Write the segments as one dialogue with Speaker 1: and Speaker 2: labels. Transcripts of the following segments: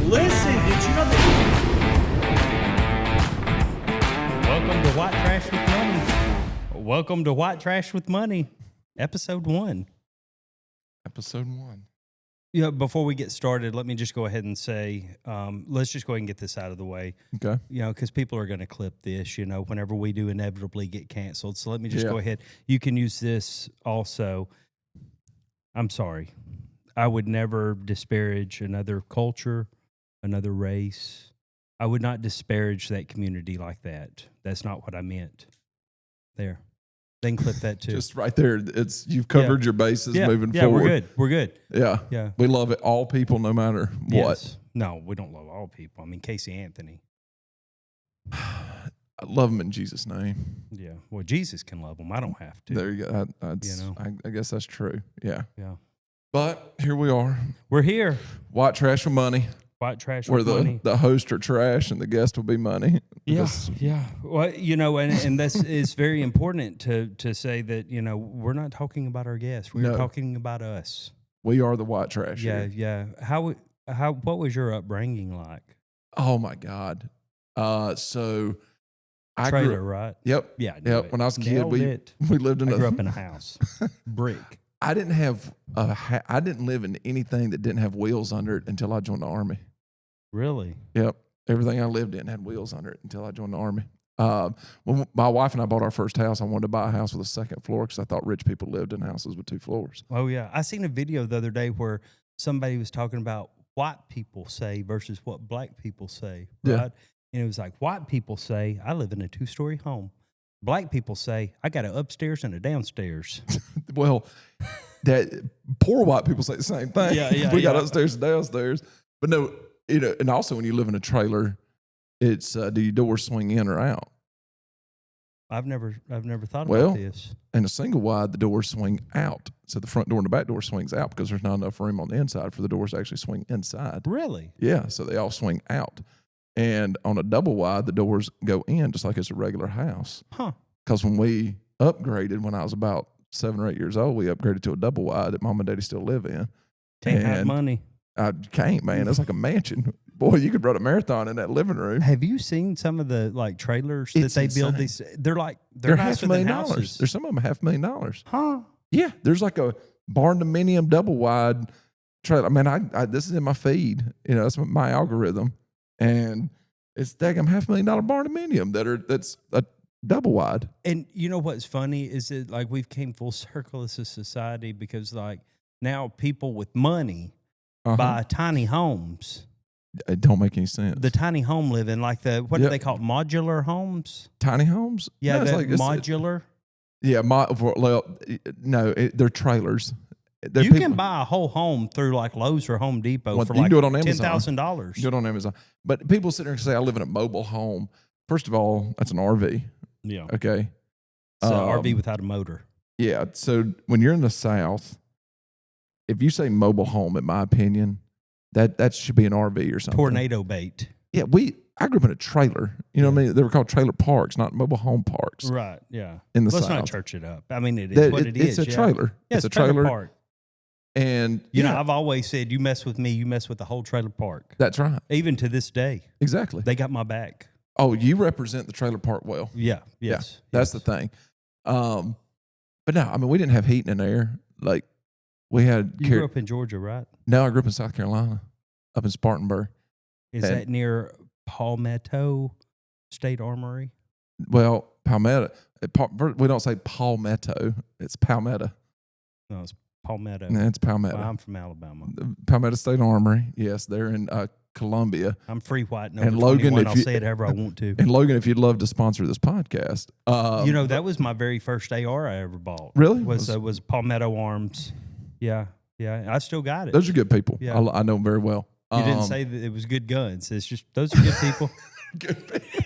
Speaker 1: Listen, did you know that? Welcome to White Trash with Money. Welcome to White Trash with Money, episode 1.
Speaker 2: Episode 1.
Speaker 1: Yeah, before we get started, let me just go ahead and say, let's just go ahead and get this out of the way.
Speaker 2: Okay.
Speaker 1: You know, because people are going to clip this, you know, whenever we do inevitably get canceled. So let me just go ahead. You can use this also. I'm sorry. I would never disparage another culture, another race. I would not disparage that community like that. That's not what I meant. There. They can clip that too.
Speaker 2: Just right there. You've covered your bases moving forward.
Speaker 1: We're good.
Speaker 2: Yeah.
Speaker 1: Yeah.
Speaker 2: We love it. All people, no matter what.
Speaker 1: Yes. No, we don't love all people. I mean, Casey Anthony.
Speaker 2: I love them in Jesus' name.
Speaker 1: Yeah. Well, Jesus can love them. I don't have to.
Speaker 2: There you go. I guess that's true. Yeah.
Speaker 1: Yeah.
Speaker 2: But here we are.
Speaker 1: We're here.
Speaker 2: White Trash with Money.
Speaker 1: White Trash
Speaker 2: where
Speaker 1: with Money.
Speaker 2: The host are trash and the guest will be money.
Speaker 1: Yeah. Yeah. Well, you know, and that's it's very important to say that, you know, we're not talking about our guests. We're talking about us.
Speaker 2: We are the white trash.
Speaker 1: Yeah.
Speaker 2: Here.
Speaker 1: Yeah. What was your upbringing like?
Speaker 2: Oh my God. So I
Speaker 1: Trailer, right?
Speaker 2: Yep.
Speaker 1: Yeah.
Speaker 2: Yep. When I was a kid, we lived in
Speaker 1: I grew up in a house. Brick.
Speaker 2: I didn't have I didn't live in anything that didn't have wheels under it until I joined the Army.
Speaker 1: Really?
Speaker 2: Yep. Everything I lived in had wheels under it until I joined the Army. When my wife and I bought our first house, I wanted to buy a house with a second floor because I thought rich people lived in houses with 2 floors.
Speaker 1: Oh, yeah. I seen a video the other day where somebody was talking about white people say versus what black people say, right?
Speaker 2: Yeah.
Speaker 1: And it was like, white people say, I live in a 2-story home. Black people say, I got an upstairs and a downstairs.
Speaker 2: Well, that poor white people say the same thing.
Speaker 1: Yeah,
Speaker 2: we got upstairs and downstairs. But no, you know, and also when you live in a trailer, it's do your doors swing in or out?
Speaker 1: I've never thought about this.
Speaker 2: In a single wide, the doors swing out. So the front door and the back door swings out because there's not enough room on the inside for the doors to actually swing inside.
Speaker 1: Really?
Speaker 2: Yeah, so they all swing out. And on a double wide, the doors go in just like it's a regular house.
Speaker 1: Huh.
Speaker 2: Because when we upgraded, when I was about 7 or 8 years old, we upgraded to a double wide that Mom and Daddy still live in.
Speaker 1: Can't have money.
Speaker 2: I can't, man. It's like a mansion. Boy, you could run a marathon in that living room.
Speaker 1: Have you seen some of the like trailers that they build? These they're nicer than houses.
Speaker 2: There's some of them $500,000.
Speaker 1: Huh?
Speaker 2: Yeah, there's like a barn-dominium double wide trailer. I mean, I this is in my feed. You know, that's my algorithm, and it's daggum $500,000 barn-dominium that's a double wide.
Speaker 1: And you know what's funny is that like we've came full circle as a society because like now people with money buy tiny homes.
Speaker 2: It don't make any sense.
Speaker 1: The tiny home living, like what do they call it? Modular homes?
Speaker 2: Tiny homes?
Speaker 1: Yeah, no, modular.
Speaker 2: They're trailers.
Speaker 1: You can buy a whole home through like Lowe's or Home Depot for like $10,000.
Speaker 2: Do it on Amazon. But people sit there and say, I live in a mobile home. First of all, that's an RV.
Speaker 1: Yeah.
Speaker 2: Okay.
Speaker 1: So RV without a motor.
Speaker 2: Yeah. So when you're in the South, if you say mobile home, in my opinion, that should be an RV or something.
Speaker 1: Tornado bait.
Speaker 2: Yeah. I grew up in a trailer. You know what I mean? They were called trailer parks, not mobile home parks.
Speaker 1: Right. Yeah.
Speaker 2: In the South.
Speaker 1: Let's not church it up. I mean, it is what it is.
Speaker 2: It's a trailer.
Speaker 1: Yeah, it's a trailer park.
Speaker 2: And
Speaker 1: you know, I've always said, you mess with me, you mess with the whole trailer park.
Speaker 2: That's right.
Speaker 1: Even to this day.
Speaker 2: Exactly.
Speaker 1: They got my back.
Speaker 2: Oh, you represent the trailer park well.
Speaker 1: Yeah. Yes.
Speaker 2: Yeah, that's the thing. But no, I mean, we didn't have heat and air. Like we had.
Speaker 1: You grew up in Georgia, right?
Speaker 2: No, I grew up in South Carolina, up in Spartanburg.
Speaker 1: Is that near Palmetto State Armory?
Speaker 2: Well, Palmetto. We don't say Palmetto. It's Palmetto.
Speaker 1: No, it's Palmetto.
Speaker 2: No, it's Palmetto.
Speaker 1: Well, I'm from Alabama.
Speaker 2: Palmetto State Armory. Yes, they're in Columbia.
Speaker 1: I'm free white. No,
Speaker 2: and Logan,
Speaker 1: I'll say it however I want to.
Speaker 2: And Logan, if you'd love to sponsor this podcast,
Speaker 1: you know that was my very first AR I ever bought.
Speaker 2: Really?
Speaker 1: Was Palmetto Arms? Yeah. I still got it.
Speaker 2: Those are good people.
Speaker 1: Yeah.
Speaker 2: I know them very well.
Speaker 1: You didn't say that it was good guns. It's just those are good people.
Speaker 2: Good people.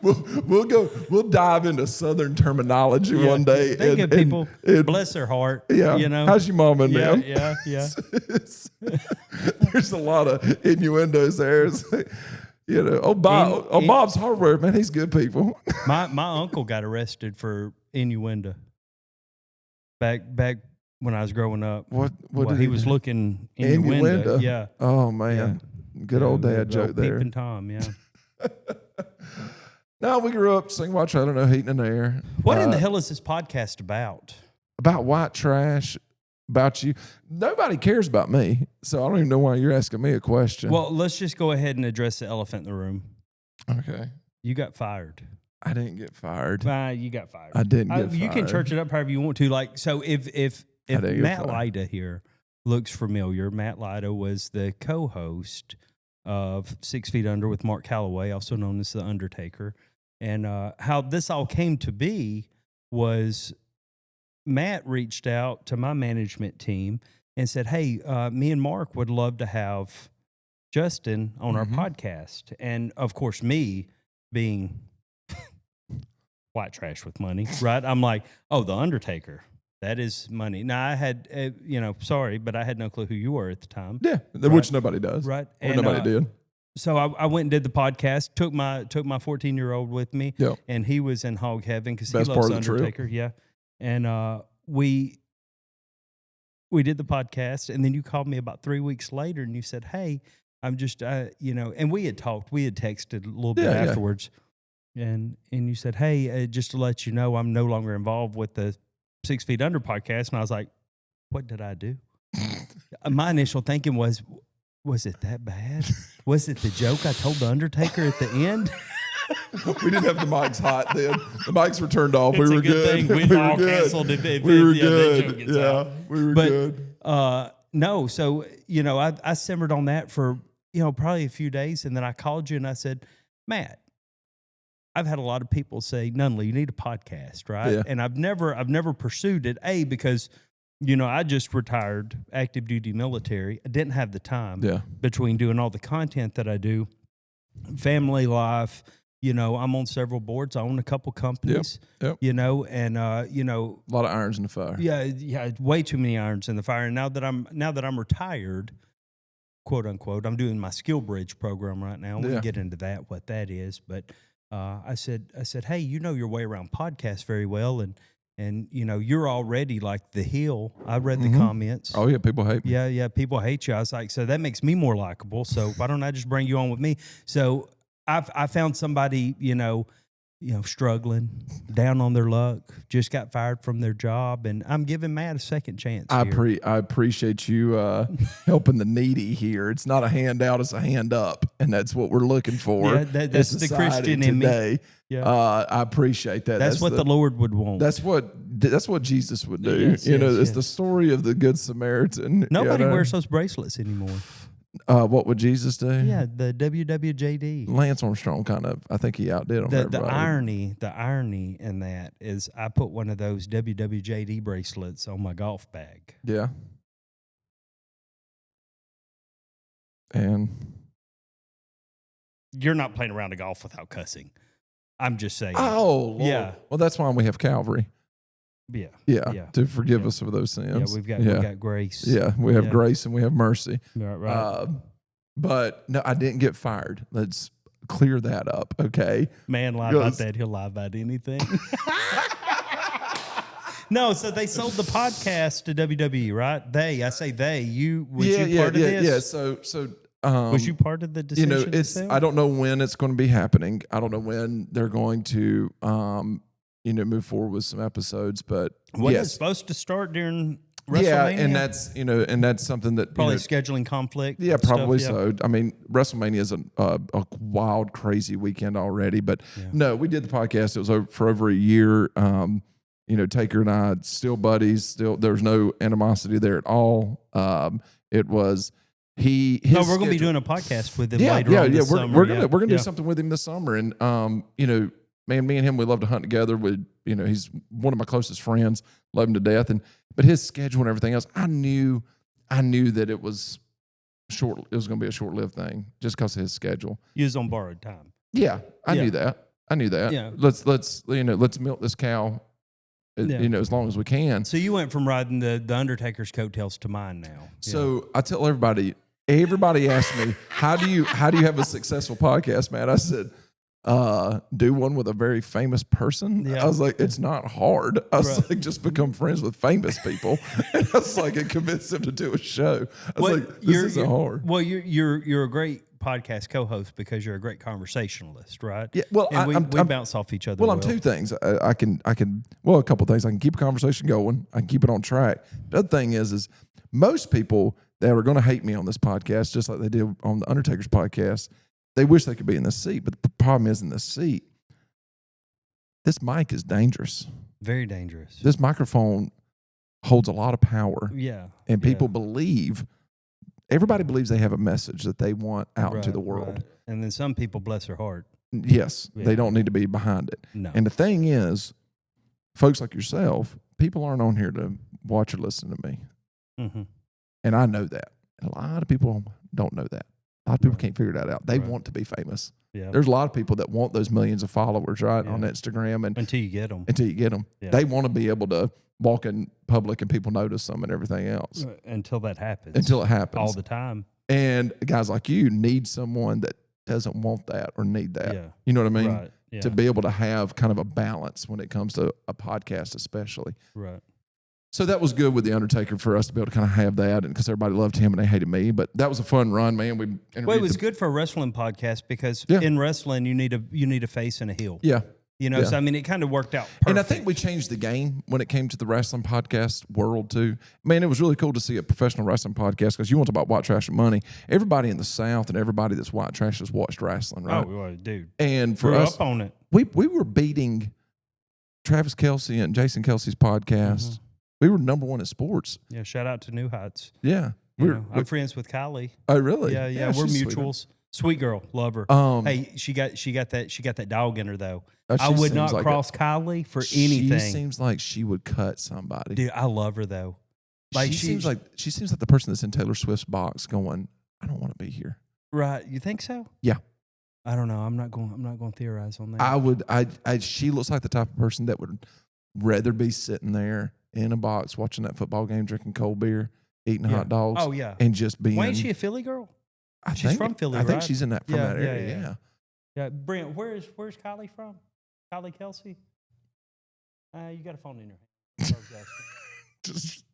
Speaker 2: We'll dive into Southern terminology one day.
Speaker 1: They good people. Bless their heart.
Speaker 2: Yeah.
Speaker 1: You know.
Speaker 2: How's your mom and them?
Speaker 1: Yeah.
Speaker 2: There's a lot of innuendos there. It's like, you know, Bob's Hardware, man, he's good people.
Speaker 1: My uncle got arrested for innuendo. Back when I was growing up.
Speaker 2: What
Speaker 1: Well,
Speaker 2: did
Speaker 1: he was looking in
Speaker 2: in
Speaker 1: your
Speaker 2: your
Speaker 1: window.
Speaker 2: window?
Speaker 1: Yeah.
Speaker 2: Oh man, good old dad joke there.
Speaker 1: Peeping Tom, yeah.
Speaker 2: No, we grew up singing white trailer, no heating and air.
Speaker 1: What in the hell is this podcast about?
Speaker 2: About white trash, about you. Nobody cares about me, so I don't even know why you're asking me a question.
Speaker 1: Well, let's just go ahead and address the elephant in the room.
Speaker 2: Okay.
Speaker 1: You got fired.
Speaker 2: I didn't get fired.
Speaker 1: You got fired.
Speaker 2: I didn't get fired.
Speaker 1: You can church it up however you want to. Like, so if Matt Lyda here looks familiar, Matt Lyda was the co-host of 6 Feet Under with Mark Calloway, also known as The Undertaker. And how this all came to be was Matt reached out to my management team and said, hey, me and Mark would love to have Justin on our podcast. And, of course, me being white trash with money, right? I'm like, oh, The Undertaker. That is money. Now, I had, sorry, but I had no clue who you were at the time.
Speaker 2: Yeah, which nobody does.
Speaker 1: Right.
Speaker 2: Or nobody did.
Speaker 1: So I went and did the podcast, took my 14-year-old with me, and he was in hog heaven because he loves The Undertaker. Yeah. And we did the podcast, and then you called me about 3 weeks later, and you said, hey, I'm just, and we had talked, we had texted a little bit afterwards, and you said, hey, just to let you know, I'm no longer involved with the 6 Feet Under podcast. And I was like, what did I do? My initial thinking was it that bad? Was it the joke I told The Undertaker at the end?
Speaker 2: We didn't have the mics hot then. The mics were turned off.
Speaker 1: It's
Speaker 2: we were
Speaker 1: a good. Thing. We all canceled if
Speaker 2: we were good.
Speaker 1: That joke gets out.
Speaker 2: We were good.
Speaker 1: No, so, I simmered on that for, probably a few days. And then I called you and I said, Matt, I've had a lot of people say, Nunley, you need a podcast, right?
Speaker 2: Yeah.
Speaker 1: And I've never pursued it, because I just retired active duty military. I didn't have the time between doing all the content that I do, family life. I'm on several boards. I own a couple companies, and, a
Speaker 2: lot of irons in the fire.
Speaker 1: Yeah, way too many irons in the fire. And now that I'm retired, quote unquote, I'm doing my Skill Bridge program right now. We can get into that, what that is. But I said, hey, your way around podcasts very well. And you're already like the heel. I read the comments.
Speaker 2: Oh, yeah, people hate me.
Speaker 1: Yeah, people hate you. I was like, so that makes me more likable. So why don't I just bring you on with me? So I found somebody, struggling, down on their luck, just got fired from their job, and I'm giving Matt a second chance.
Speaker 2: I appreciate you helping the needy here. It's not a handout, it's a hand up, and that's what we're looking for.
Speaker 1: Yeah, that's the Christian in me.
Speaker 2: Yeah. I appreciate that.
Speaker 1: That's what the Lord would want.
Speaker 2: That's what Jesus would do.
Speaker 1: Yes,
Speaker 2: it's the story of the Good Samaritan.
Speaker 1: Nobody wears those bracelets anymore.
Speaker 2: What would Jesus do?
Speaker 1: Yeah, the WWJD.
Speaker 2: Lance Armstrong I think he outdid him.
Speaker 1: The irony in that is I put one of those WWJD bracelets on my golf bag.
Speaker 2: Yeah. And
Speaker 1: you're not playing around a golf without cussing. I'm just saying.
Speaker 2: Oh, Lord.
Speaker 1: Yeah.
Speaker 2: Well, that's why we have Calvary.
Speaker 1: Yeah.
Speaker 2: To forgive us of those sins.
Speaker 1: Yeah, we've got grace.
Speaker 2: Yeah, we have grace and we have mercy.
Speaker 1: Right.
Speaker 2: But no, I didn't get fired. Let's clear that up, okay?
Speaker 1: Man lie about that. He'll lie about anything. No, so they sold the podcast to WWE, right? I say they. You was you part of this?
Speaker 2: Yeah. So
Speaker 1: was you part of the decision?
Speaker 2: I don't know when it's going to be happening. I don't know when they're going to move forward with some episodes, but
Speaker 1: it's supposed to start during WrestleMania.
Speaker 2: Yeah, and that's something that
Speaker 1: probably scheduling conflict.
Speaker 2: Yeah, probably so. I mean, WrestleMania is a wild, crazy weekend already. But no, we did the podcast. It was for over a year. Taker and I still buddies. Still, there was no animosity there at all. It was we're going to
Speaker 1: be doing a podcast with him later on this summer.
Speaker 2: We're gonna do something with him this summer, and man, me and him, we love to hunt together. He's one of my closest friends. Love him to death. But his schedule and everything else, I knew that it was short. It was going to be a short-lived thing just because of his schedule.
Speaker 1: He was on borrowed time.
Speaker 2: Yeah, I knew that. Yeah. Let's milk this cow, as long as we can.
Speaker 1: So you went from riding the Undertaker's coattails to mine now.
Speaker 2: So I tell everybody. Everybody asked me, how do you have a successful podcast, man? I said, do one with a very famous person.
Speaker 1: Yeah.
Speaker 2: I was like, it's not hard. I was like, just become friends with famous people. And I was like, and convince them to do a show. I was like, this isn't hard.
Speaker 1: Well, you're a great podcast co-host because you're a great conversationalist, right?
Speaker 2: Yeah. Well,
Speaker 1: and we bounce off each other.
Speaker 2: Well, I'm two things. I can. Well, a couple of things. I can keep a conversation going. I can keep it on track. The other thing is most people that are going to hate me on this podcast, just like they did on the Undertaker's podcast, they wish they could be in this seat. But the problem is in this seat, this mic is dangerous.
Speaker 1: Very dangerous.
Speaker 2: This microphone holds a lot of power.
Speaker 1: Yeah.
Speaker 2: And people everybody believes they have a message that they want out into the world.
Speaker 1: Right. And then some people, bless their heart.
Speaker 2: Yes. They don't need to be behind it.
Speaker 1: No.
Speaker 2: And the thing is, folks like yourself, people aren't on here to watch or listen to me.
Speaker 1: Mm-hmm.
Speaker 2: And I know that. And a lot of people don't know that. A lot of people can't figure that out. They want to be famous.
Speaker 1: Yeah.
Speaker 2: There's a lot of people that want those millions of followers, right, on Instagram. And
Speaker 1: until you get them.
Speaker 2: Yeah. They want to be able to walk in public and people notice them and everything else.
Speaker 1: Until that happens.
Speaker 2: Until it happens.
Speaker 1: All the time.
Speaker 2: And guys like you need someone that doesn't want that or need that.
Speaker 1: Yeah.
Speaker 2: You know what I mean?
Speaker 1: Right. Yeah.
Speaker 2: To be able to have kind of a balance when it comes to a podcast especially.
Speaker 1: Right.
Speaker 2: So that was good with The Undertaker for us to be able to kind of have that, and because everybody loved him and they hated me. But that was a fun run, man.
Speaker 1: Well, it was good for a wrestling podcast because in wrestling you need a face and a heel.
Speaker 2: Yeah.
Speaker 1: You know, so I mean, it kind of worked out perfect.
Speaker 2: And I think we changed the game when it came to the wrestling podcast world too. Man, it was really cool to see a professional wrestling podcast because you want to talk about white trash and money. Everybody in the South and everybody that's white trash has watched wrestling, right?
Speaker 1: Oh, dude.
Speaker 2: And for
Speaker 1: Grew
Speaker 2: us,
Speaker 1: up on it.
Speaker 2: we were beating Travis Kelce and Jason Kelce's podcast. Mm-hmm. We were number one in sports.
Speaker 1: Yeah, shout out to New Heights.
Speaker 2: Yeah.
Speaker 1: I'm friends with Kylie.
Speaker 2: Oh, really?
Speaker 1: Yeah, we're mutuals. Sweet girl, love her. Hey, she got that dog in her though. I would not cross Kylie for anything.
Speaker 2: She seems like she would cut somebody.
Speaker 1: Dude, I love her though.
Speaker 2: Like she seems like the person that's in Taylor Swift's box going, I don't want to be here.
Speaker 1: Right. You think so?
Speaker 2: Yeah.
Speaker 1: I don't know. I'm not going to theorize on that.
Speaker 2: She looks like the type of person that would rather be sitting there in a box watching that football game, drinking cold beer, eating hot dogs.
Speaker 1: Oh yeah.
Speaker 2: And just being.
Speaker 1: Why ain't she a Philly girl?
Speaker 2: She's
Speaker 1: from Philly, right?
Speaker 2: I think she's in that from that area.
Speaker 1: Yeah. Brent, where's Kylie from? Kylie Kelsey? You got a phone in your hand.
Speaker 2: just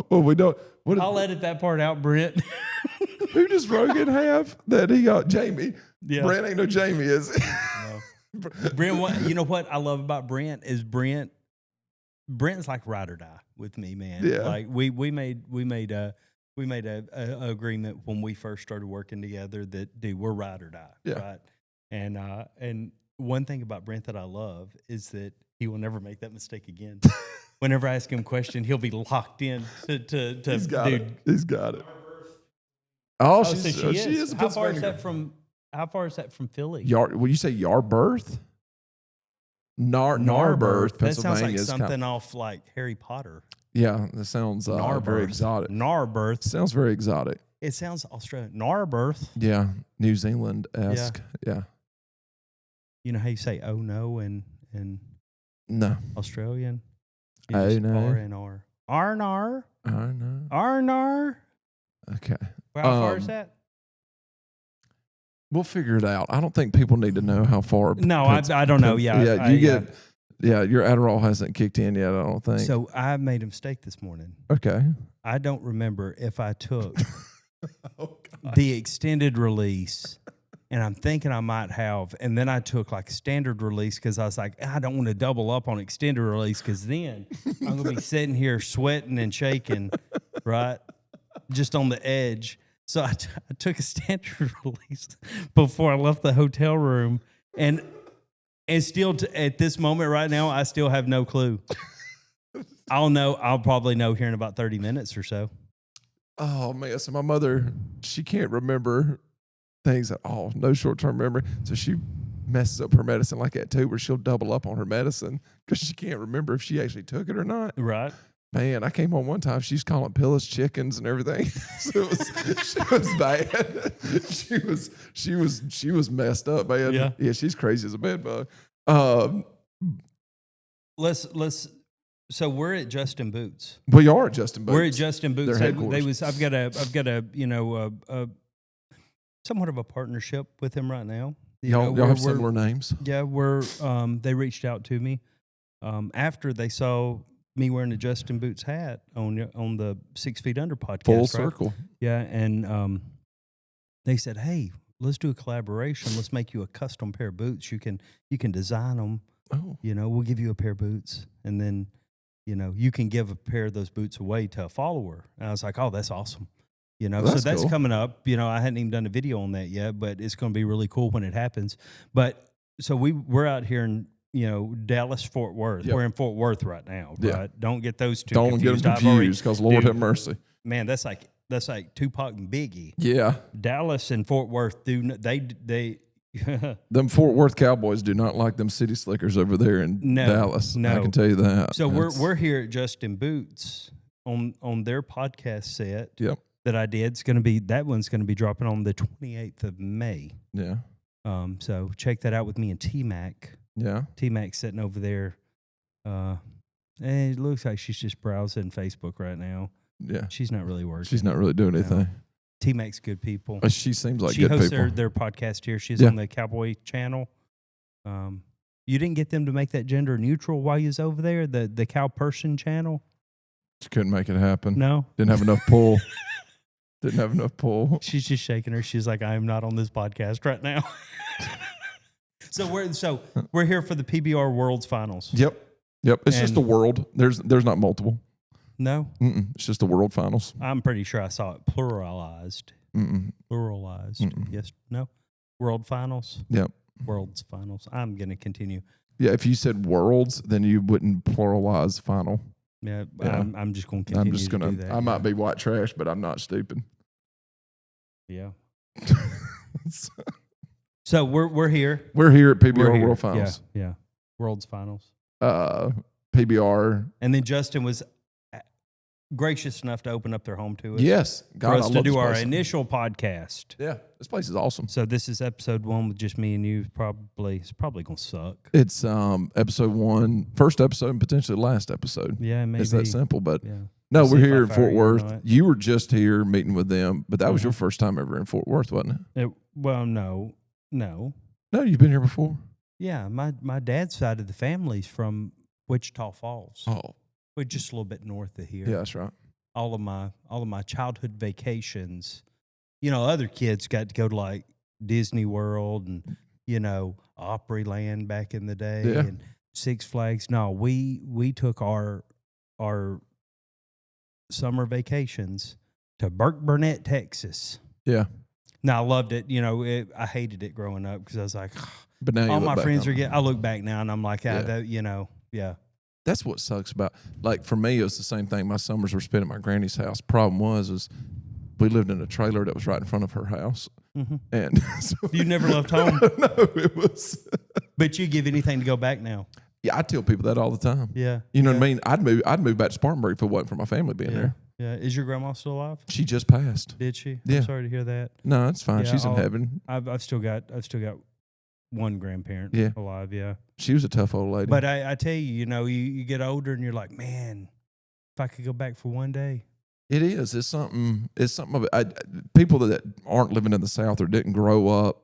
Speaker 2: well, we don't.
Speaker 1: I'll edit that part out, Brent.
Speaker 2: Who does Rogan have that he got? Jamie.
Speaker 1: Yeah.
Speaker 2: Brent ain't no Jamie, is it?
Speaker 1: No. Brent, you know what I love about Brent is Brent's like ride or die with me, man.
Speaker 2: Yeah.
Speaker 1: Like we made a agreement when we first started working together that dude, we're ride or die.
Speaker 2: Yeah.
Speaker 1: Right. And one thing about Brent that I love is that he will never make that mistake again. Whenever I ask him a question, he'll be locked in to
Speaker 2: He's got
Speaker 1: dude.
Speaker 2: it. He's got it.
Speaker 1: So she is. How far is that from Philly?
Speaker 2: Will you say Yarbirth? Narberth, Pennsylvania.
Speaker 1: That sounds like something off like Harry Potter.
Speaker 2: Yeah, that sounds very exotic.
Speaker 1: Narberth.
Speaker 2: Sounds very exotic.
Speaker 1: It sounds Australian. Narberth.
Speaker 2: Yeah, New Zealand-esque. Yeah.
Speaker 1: You know how you say "oh no" in
Speaker 2: no
Speaker 1: Australian?
Speaker 2: Oh no.
Speaker 1: R-N-R. Arnar.
Speaker 2: Arnar.
Speaker 1: Arnar.
Speaker 2: Okay.
Speaker 1: How far is that?
Speaker 2: We'll figure it out. I don't think people need to know how far.
Speaker 1: No, I don't know. Yeah.
Speaker 2: Your Adderall hasn't kicked in yet, I don't think.
Speaker 1: So I made a mistake this morning.
Speaker 2: Okay.
Speaker 1: I don't remember if I took the extended release, and I'm thinking I might have, and then I took like standard release because I was like, I don't want to double up on extended release because then I'm going to be sitting here sweating and shaking, right? Just on the edge. So I took a standard release before I left the hotel room, and still at this moment right now, I still have no clue. I'll probably know here in about 30 minutes or so.
Speaker 2: Oh man! So my mother, she can't remember things at all. No short-term memory. So she messes up her medicine like that too, where she'll double up on her medicine because she can't remember if she actually took it or not.
Speaker 1: Right.
Speaker 2: Man, I came home one time. She's calling pillows chickens and everything. So she was bad. She was messed up, man. Yeah, she's crazy as a bed bug.
Speaker 1: Let's So we're at Justin Boots.
Speaker 2: We are at Justin Boots.
Speaker 1: We're at Justin Boots.
Speaker 2: Their
Speaker 1: They
Speaker 2: headquarters.
Speaker 1: was. I've got a somewhat of a partnership with him right now.
Speaker 2: Y'all have similar names.
Speaker 1: Yeah, they reached out to me after they saw me wearing a Justin Boots hat on the 6 Feet Under podcast.
Speaker 2: Full
Speaker 1: right?
Speaker 2: circle.
Speaker 1: Yeah, and they said, "Hey, let's do a collaboration. Let's make you a custom pair of boots. You can design them.
Speaker 2: Oh,
Speaker 1: We'll give you a pair of boots, and then you can give a pair of those boots away to a follower." And I was like, "Oh, that's awesome." So that's
Speaker 2: cool.
Speaker 1: coming up. I hadn't even done a video on that yet, but it's going to be really cool when it happens. But so we're out here in Dallas, Fort Worth.
Speaker 2: Yep.
Speaker 1: We're in Fort Worth right now.
Speaker 2: Yeah.
Speaker 1: Right? Don't get those two.
Speaker 2: don't get them confused, because Lord have mercy.
Speaker 1: Man, that's like Tupac and Biggie.
Speaker 2: Yeah,
Speaker 1: Dallas and Fort Worth they
Speaker 2: them Fort Worth Cowboys do not like them city slickers over there in Dallas.
Speaker 1: No.
Speaker 2: I can tell you that.
Speaker 1: So we're here at Justin Boots on their podcast set.
Speaker 2: Yep.
Speaker 1: That I did. That one's going to be dropping on the 28th of May.
Speaker 2: Yeah.
Speaker 1: So check that out with me and T-Mac.
Speaker 2: Yeah.
Speaker 1: T-Mac's sitting over there. And it looks like she's just browsing Facebook right now.
Speaker 2: Yeah.
Speaker 1: She's not really working.
Speaker 2: She's not really doing anything.
Speaker 1: T-Mac's good people.
Speaker 2: She seems like
Speaker 1: she
Speaker 2: good
Speaker 1: hosts
Speaker 2: people.
Speaker 1: their podcast here. She's on the Cowboy channel. You didn't get them to make that gender neutral while you was over there, the Cow Person channel?
Speaker 2: She couldn't make it happen.
Speaker 1: No?
Speaker 2: Didn't have enough pull. Didn't have enough pull.
Speaker 1: She's just shaking her. She's like, I am not on this podcast right now. So we're here for the PBR World's Finals.
Speaker 2: Yep. It's just the world. There's not multiple.
Speaker 1: No?
Speaker 2: It's just the world finals.
Speaker 1: I'm pretty sure I saw it pluralized. Pluralized. Yes. No? World Finals?
Speaker 2: Yep.
Speaker 1: World's Finals. I'm going to continue.
Speaker 2: Yeah, if you said worlds, then you wouldn't pluralize final.
Speaker 1: Yeah. I'm just going to continue to do that.
Speaker 2: I might be white trash, but I'm not stupid.
Speaker 1: Yeah. So we're here.
Speaker 2: We're here at PBR
Speaker 1: We're here.
Speaker 2: World Finals.
Speaker 1: Yeah. World's Finals.
Speaker 2: PBR.
Speaker 1: And then Justin was gracious enough to open up their home to us.
Speaker 2: Yes.
Speaker 1: For us
Speaker 2: I
Speaker 1: to
Speaker 2: love
Speaker 1: do
Speaker 2: this
Speaker 1: our
Speaker 2: place.
Speaker 1: initial podcast.
Speaker 2: Yeah. This place is awesome.
Speaker 1: So this is episode 1 with just me and you. It's probably going to suck.
Speaker 2: It's episode 1, first episode, and potentially last episode.
Speaker 1: Yeah, maybe.
Speaker 2: It's that simple. But
Speaker 1: Yeah.
Speaker 2: no,
Speaker 1: We'll
Speaker 2: we're
Speaker 1: see if
Speaker 2: here
Speaker 1: I
Speaker 2: in
Speaker 1: fire
Speaker 2: Fort
Speaker 1: you or
Speaker 2: Worth.
Speaker 1: not.
Speaker 2: You were just here meeting with them, but that was your first time ever in Fort Worth, wasn't it?
Speaker 1: Well, no.
Speaker 2: No, you've been here before.
Speaker 1: Yeah, my dad's side of the family's from Wichita Falls.
Speaker 2: Oh,
Speaker 1: We're just a little bit north of here.
Speaker 2: yeah, that's right.
Speaker 1: All of my childhood vacations, other kids got to go to like Disney World and Opryland back in the day and Six Flags. No, we took our summer vacations to Burke Burnett, Texas.
Speaker 2: Yeah.
Speaker 1: Now I loved it. I hated it growing up because I was like,
Speaker 2: But now
Speaker 1: all
Speaker 2: you
Speaker 1: my
Speaker 2: look
Speaker 1: friends
Speaker 2: back
Speaker 1: are getting. I look back now and I'm like,
Speaker 2: Yeah.
Speaker 1: yeah.
Speaker 2: That's what sucks about, like, for me, it was the same thing. My summers were spent at my granny's house. Problem was we lived in a trailer that was right in front of her house.
Speaker 1: Mm-hmm.
Speaker 2: And so,
Speaker 1: You never left home,
Speaker 2: no, it was.
Speaker 1: but you give anything to go back now.
Speaker 2: Yeah, I tell people that all the time.
Speaker 1: Yeah,
Speaker 2: You know what I mean? I'd move back to Spartanburg if it wasn't for my family being there.
Speaker 1: Yeah. Is your grandma still alive?
Speaker 2: She just passed.
Speaker 1: Did she?
Speaker 2: Yeah.
Speaker 1: I'm sorry to hear that.
Speaker 2: No, it's fine.
Speaker 1: Yeah,
Speaker 2: She's in heaven.
Speaker 1: I've still got one grandparent alive. Yeah.
Speaker 2: She was a tough old lady.
Speaker 1: But I tell you, you get older and you're like, man, if I could go back for one day.
Speaker 2: It is. It's something of it. People that aren't living in the South or didn't grow up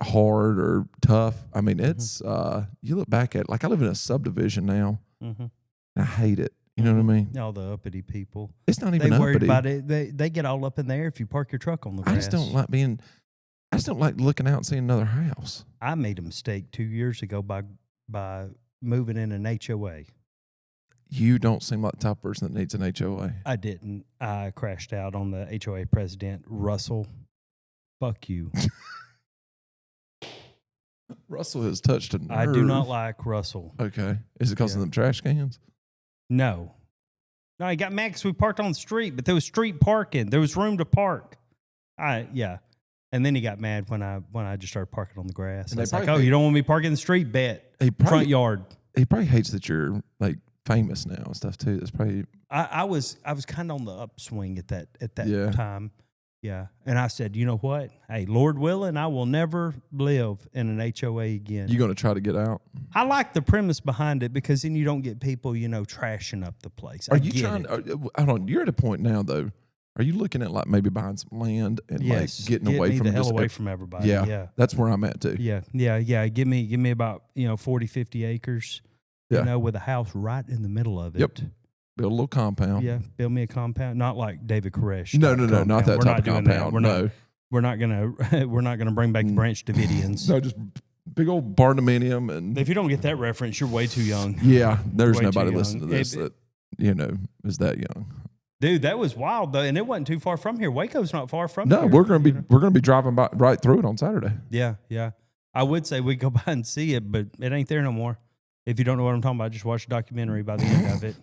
Speaker 2: hard or tough. I mean, it's you look back at it, like I live in a subdivision now.
Speaker 1: Mm-hmm.
Speaker 2: And I hate it. You know what I mean?
Speaker 1: All the uppity people.
Speaker 2: It's not even
Speaker 1: They worried
Speaker 2: uppity.
Speaker 1: about it. They get all up in there if you park your truck on the grass.
Speaker 2: I just don't like looking out and seeing another house.
Speaker 1: I made a mistake 2 years ago by moving in an HOA.
Speaker 2: You don't seem like the type of person that needs an HOA.
Speaker 1: I didn't. I crashed out on the HOA president, Russell. Fuck you.
Speaker 2: Russell has touched a nerve.
Speaker 1: I do not like Russell.
Speaker 2: Okay. Is it because of them trash cans?
Speaker 1: No, he got mad because we parked on the street, but there was street parking. There was room to park. And then he got mad when I just started parking on the grass.
Speaker 2: And
Speaker 1: I was like, you don't want me parking in the street? Bet. Front yard.
Speaker 2: He probably hates that you're like famous now and stuff too. That's probably.
Speaker 1: I was kind of on the upswing at that time. Yeah. And I said, you know what? Hey, Lord willing, I will never live in an HOA again.
Speaker 2: You going to try to get out?
Speaker 1: I like the premise behind it because then you don't get people, trashing up the place.
Speaker 2: Are you trying? Hold on. You're at a point now, though. Are you looking at like maybe buying some land and like getting away from
Speaker 1: the hell away from everybody? Yeah.
Speaker 2: That's where I'm at too.
Speaker 1: Yeah. Give me about 40, 50 acres. With a house right in the middle of it.
Speaker 2: Yep. Build a little compound.
Speaker 1: Yeah, build me a compound. Not like David Koresh.
Speaker 2: No, not that type of compound.
Speaker 1: We're not gonna bring back the Branch Davidians.
Speaker 2: No, just big old barndominium. And
Speaker 1: if you don't get that reference, you're way too young.
Speaker 2: Yeah, there's nobody listening to this that is that young.
Speaker 1: Dude, that was wild though, and it wasn't too far from here. Waco's not far from here.
Speaker 2: No, we're gonna be driving by right through it on Saturday.
Speaker 1: Yeah. I would say we go by and see it, but it ain't there no more. If you don't know what I'm talking about, just watch the documentary by the end of it.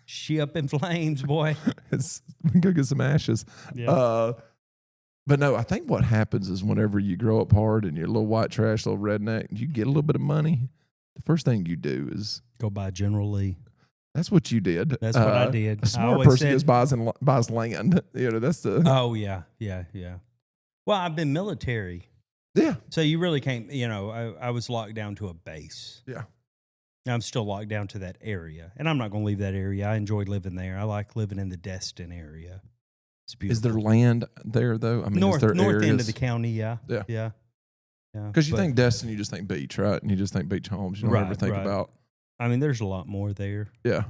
Speaker 1: She up in flames, boy.
Speaker 2: We can go get some ashes.
Speaker 1: Yeah.
Speaker 2: But no, I think what happens is whenever you grow up hard and you're a little white trash, little redneck, you get a little bit of money. The first thing you do is
Speaker 1: go buy General Lee.
Speaker 2: That's what you did.
Speaker 1: That's what I did.
Speaker 2: A smart person just buys land. That's the.
Speaker 1: Oh yeah. Well, I've been military.
Speaker 2: Yeah.
Speaker 1: So you really can't. I was locked down to a base.
Speaker 2: Yeah.
Speaker 1: I'm still locked down to that area, and I'm not going to leave that area. I enjoy living there. I like living in the Destin area. It's beautiful.
Speaker 2: Is there land there though? I mean,
Speaker 1: north
Speaker 2: is there areas?
Speaker 1: End of the county? Yeah.
Speaker 2: Because you think Destin, you just think beach, right? And you just think beach homes. You don't ever think about.
Speaker 1: I mean, there's a lot more there.
Speaker 2: Yeah.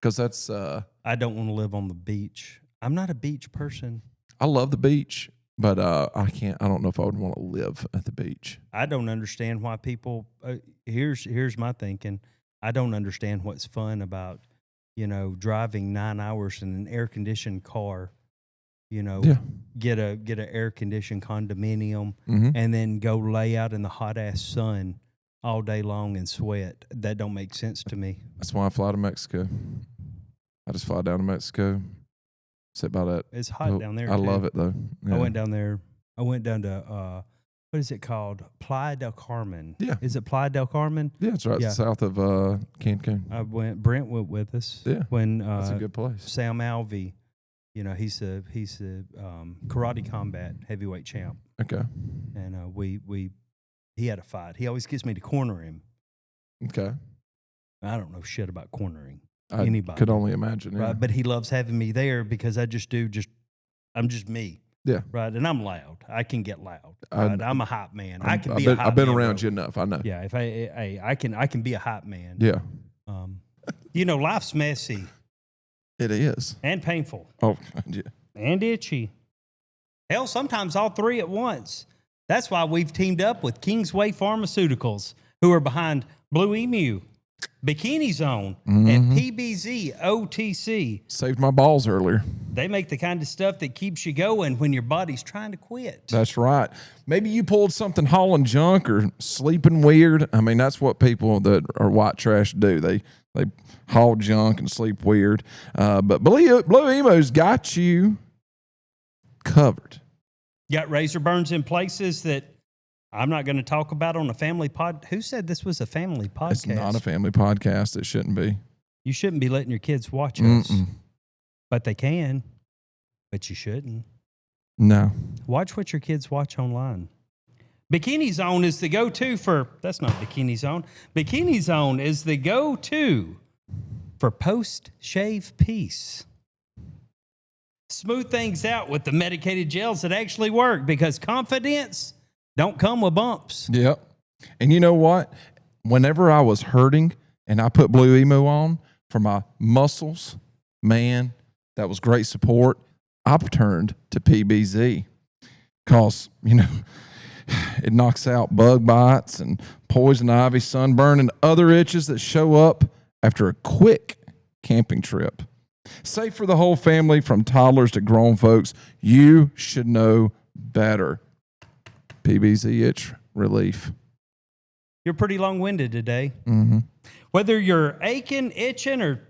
Speaker 2: Because that's.
Speaker 1: I don't want to live on the beach. I'm not a beach person.
Speaker 2: I love the beach. But I can't. I don't know if I would want to live at the beach.
Speaker 1: I don't understand why people. Here's my thinking. I don't understand what's fun about, driving 9 hours in an air conditioned car. Get an air conditioned condominium, and then go lay out in the hot ass sun all day long and sweat. That don't make sense to me.
Speaker 2: That's why I fly to Mexico. I just fly down to Mexico. Sit by that.
Speaker 1: It's hot down there.
Speaker 2: I love it though. Yeah.
Speaker 1: I went down there. I went down to what is it called? Playa del Carmen.
Speaker 2: Yeah.
Speaker 1: Is it Playa del Carmen?
Speaker 2: Yeah, it's right south of Cancun.
Speaker 1: Brent went with us.
Speaker 2: Yeah.
Speaker 1: When
Speaker 2: that's a good place.
Speaker 1: Sam Alvey, he's a karate combat heavyweight champ.
Speaker 2: Okay.
Speaker 1: And he had a fight. He always gets me to corner him.
Speaker 2: Okay.
Speaker 1: I don't know shit about cornering.
Speaker 2: I
Speaker 1: anybody.
Speaker 2: Could only imagine. Yeah.
Speaker 1: Right, but he loves having me there because I'm just me.
Speaker 2: Yeah.
Speaker 1: Right, and I'm loud. I can get loud. Right? I'm a hype man. I can be.
Speaker 2: I've been around you enough. I know.
Speaker 1: Yeah. If I can be a hype man.
Speaker 2: Yeah.
Speaker 1: Life's messy.
Speaker 2: It is.
Speaker 1: And painful.
Speaker 2: Oh, yeah.
Speaker 1: And itchy. Hell, sometimes all three at once. That's why we've teamed up with Kingsway Pharmaceuticals, who are behind Blue-Emu, Bikini Zone, and PBZ OTC.
Speaker 2: Saved my balls earlier.
Speaker 1: They make the kind of stuff that keeps you going when your body's trying to quit.
Speaker 2: That's right. Maybe you pulled something hauling junk or sleeping weird. I mean, that's what people that are white trash do. They haul junk and sleep weird. But Blue-Emu's got you covered.
Speaker 1: Got razor burns in places that I'm not going to talk about on a family pod. Who said this was a family podcast?
Speaker 2: It's not a family podcast. It shouldn't be.
Speaker 1: You shouldn't be letting your kids watch us. But they can. But you shouldn't.
Speaker 2: No.
Speaker 1: Watch what your kids watch online. Bikini Zone is the go-to for... That's not Bikini Zone. Bikini Zone is the go-to for post-shave peace. Smooth things out with the medicated gels that actually work because confidence don't come with bumps.
Speaker 2: Yep. And you know what? Whenever I was hurting and I put Blue-Emu on for my muscles, man, that was great support. I turned to PBZ because, it knocks out bug bites and poison ivy, sunburn, and other itches that show up after a quick camping trip. Safe for the whole family, from toddlers to grown folks. You should know better. PBZ itch relief.
Speaker 1: You're pretty long-winded today.
Speaker 2: Mm-hmm.
Speaker 1: Whether you're aching, itching, or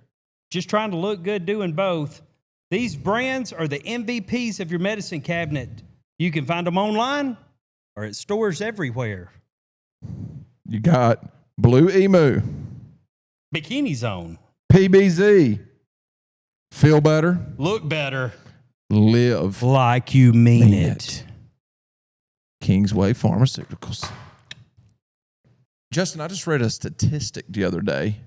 Speaker 1: just trying to look good doing both, these brands are the MVPs of your medicine cabinet. You can find them online or at stores everywhere.
Speaker 2: You got Blue-Emu,
Speaker 1: Bikini Zone,
Speaker 2: PBZ. Feel better.
Speaker 1: Look better.
Speaker 2: Live
Speaker 1: like you mean it.
Speaker 2: Kingsway Pharmaceuticals. Justin, I just read a statistic the other day